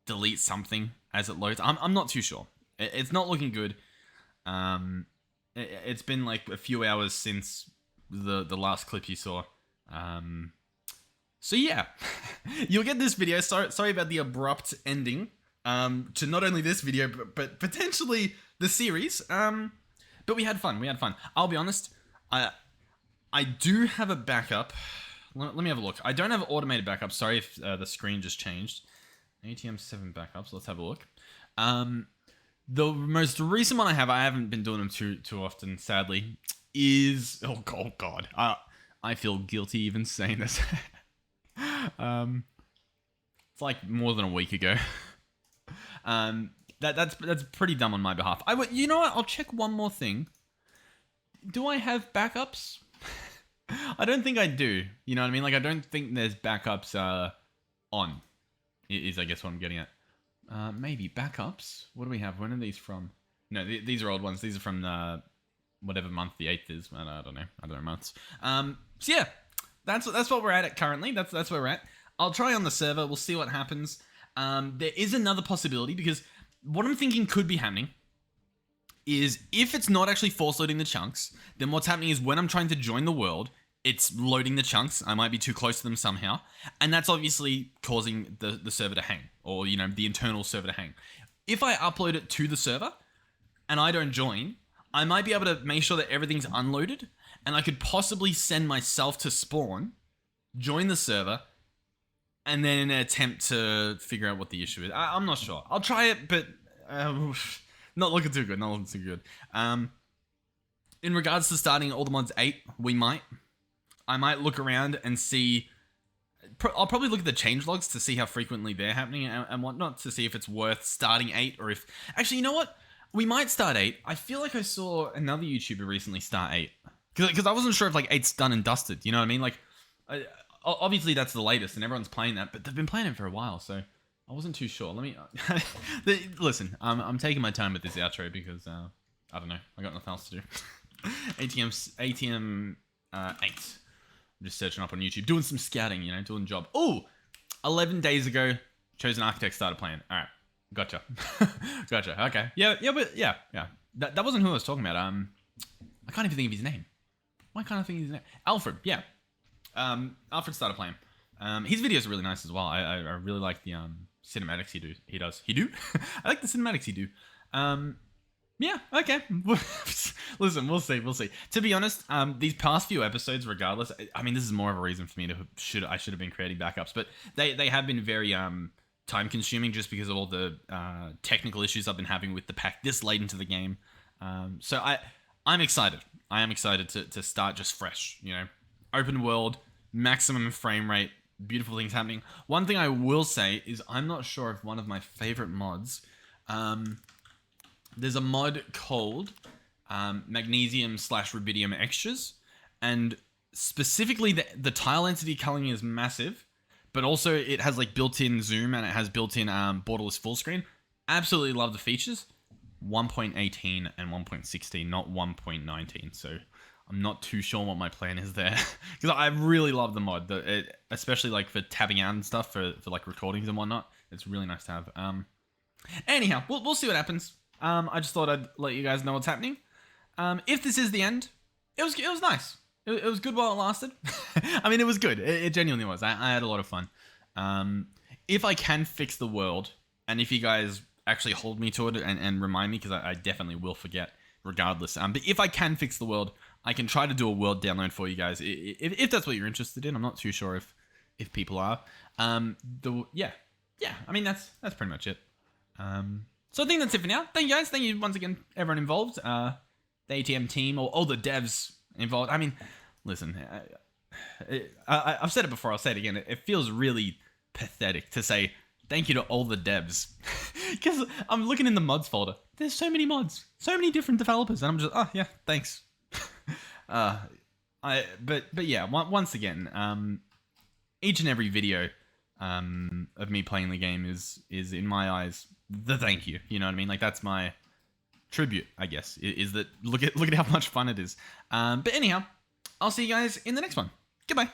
delete something as it loads. I'm not too sure. It's not looking good. It's been like a few hours since the last clip you saw. So yeah, you'll get this video. Sorry about the abrupt ending to not only this video, but potentially the series. But we had fun. I'll be honest. I do have a backup. Let me have a look. I don't have automated backup. Sorry if the screen just changed. ATM 7 backups. Let's have a look. The most recent one I haven't been doing them too often, sadly, is... Oh, God. I feel guilty even saying this. It's like more than a week ago. That's pretty dumb on my behalf. You know what? I'll check one more thing. Do I have backups? I don't think I do. You know what I mean? Like, I don't think there's backups on, is I guess what I'm getting at. Maybe backups. What do we have? When are these from? No, these are old ones. These are from whatever month the 8th is. I don't know. I don't know months. So yeah, that's what we're at currently. That's where we're at. I'll try on the server. We'll see what happens. There is another possibility, because what I'm thinking could be happening is if it's not actually force loading the chunks, then what's happening is when I'm trying to join the world, it's loading the chunks. I might be too close to them somehow. And that's obviously causing the server to hang, or, you know, the internal server to hang. If I upload it to the server and I don't join, I might be able to make sure that everything's unloaded, and I could possibly send myself to spawn, join the server, and then attempt to figure out what the issue is. I'm not sure. I'll try it, but not looking too good. Not looking too good. In regards to starting All the Mods 8, I might look around and see. I'll probably look at the changelogs to see how frequently they're happening and whatnot, to see if it's worth starting 8, or if... Actually, you know what? We might start 8. I feel like I saw another YouTuber recently start 8. Because I wasn't sure if, like, 8's done and dusted. You know what I mean? Like, obviously that's the latest and everyone's playing that, but they've been playing it for a while, so I wasn't too sure. Let me... Listen, I'm taking my time with this outro because, I don't know. I got nothing else to do. ATM 8. I'm just searching up on YouTube, doing some scouting, you know, doing the job. Oh, 11 days ago, Chosen Architect started playing. All right, gotcha. Gotcha, okay. Yeah, but yeah. That wasn't who I was talking about. I can't even think of his name. Why can't I think of his name? Alfred, yeah. Alfred started playing. His videos are really nice as well. I really like the cinematics he does. I like the cinematics he do. Yeah, okay. Listen, we'll see. To be honest, these past few episodes, regardless, I mean, this is more of a reason for me I should have been creating backups, but they have been very time consuming just because of all the technical issues I've been having with the pack this late into the game. So I'm excited. I am excited to start just fresh, you know, open world, maximum frame rate, beautiful things happening. One thing I will say is I'm not sure if one of my favorite mods, there's a mod called Magnesium/Rubidium Extras, and specifically the tile entity coloring is massive, but also it has like built-in zoom and it has built-in borderless full screen. Absolutely love the features. 1.18 and 1.16, not 1.19. So I'm not too sure what my plan is there, because I really love the mod, especially like for tabbing out and stuff for like recordings and whatnot. It's really nice to have. Anyhow, we'll see what happens. I just thought I'd let you guys know what's happening. If this is the end, it was nice. It was good while it lasted. I mean, it was good. It genuinely was. I had a lot of fun. If I can fix the world, and if you guys actually hold me to it and remind me, because I definitely will forget regardless. But if I can fix the world, I can try to do a world download for you guys. If that's what you're interested in. I'm not too sure if people are. Yeah. I mean, that's pretty much it. So I think that's it for now. Thank you guys. Thank you once again, everyone involved. The ATM team, or all the devs involved. I mean, listen, I've said it before. I'll say it again. It feels really pathetic to say thank you to all the devs, because I'm looking in the mods folder. There's so many mods, so many different developers, and I'm just, oh yeah, thanks. But yeah, once again, each and every video of me playing the game is in my eyes the thank you. You know what I mean? Like, that's my tribute, I guess, is that look at how much fun it is. But anyhow, I'll see you guys in the next one. Goodbye.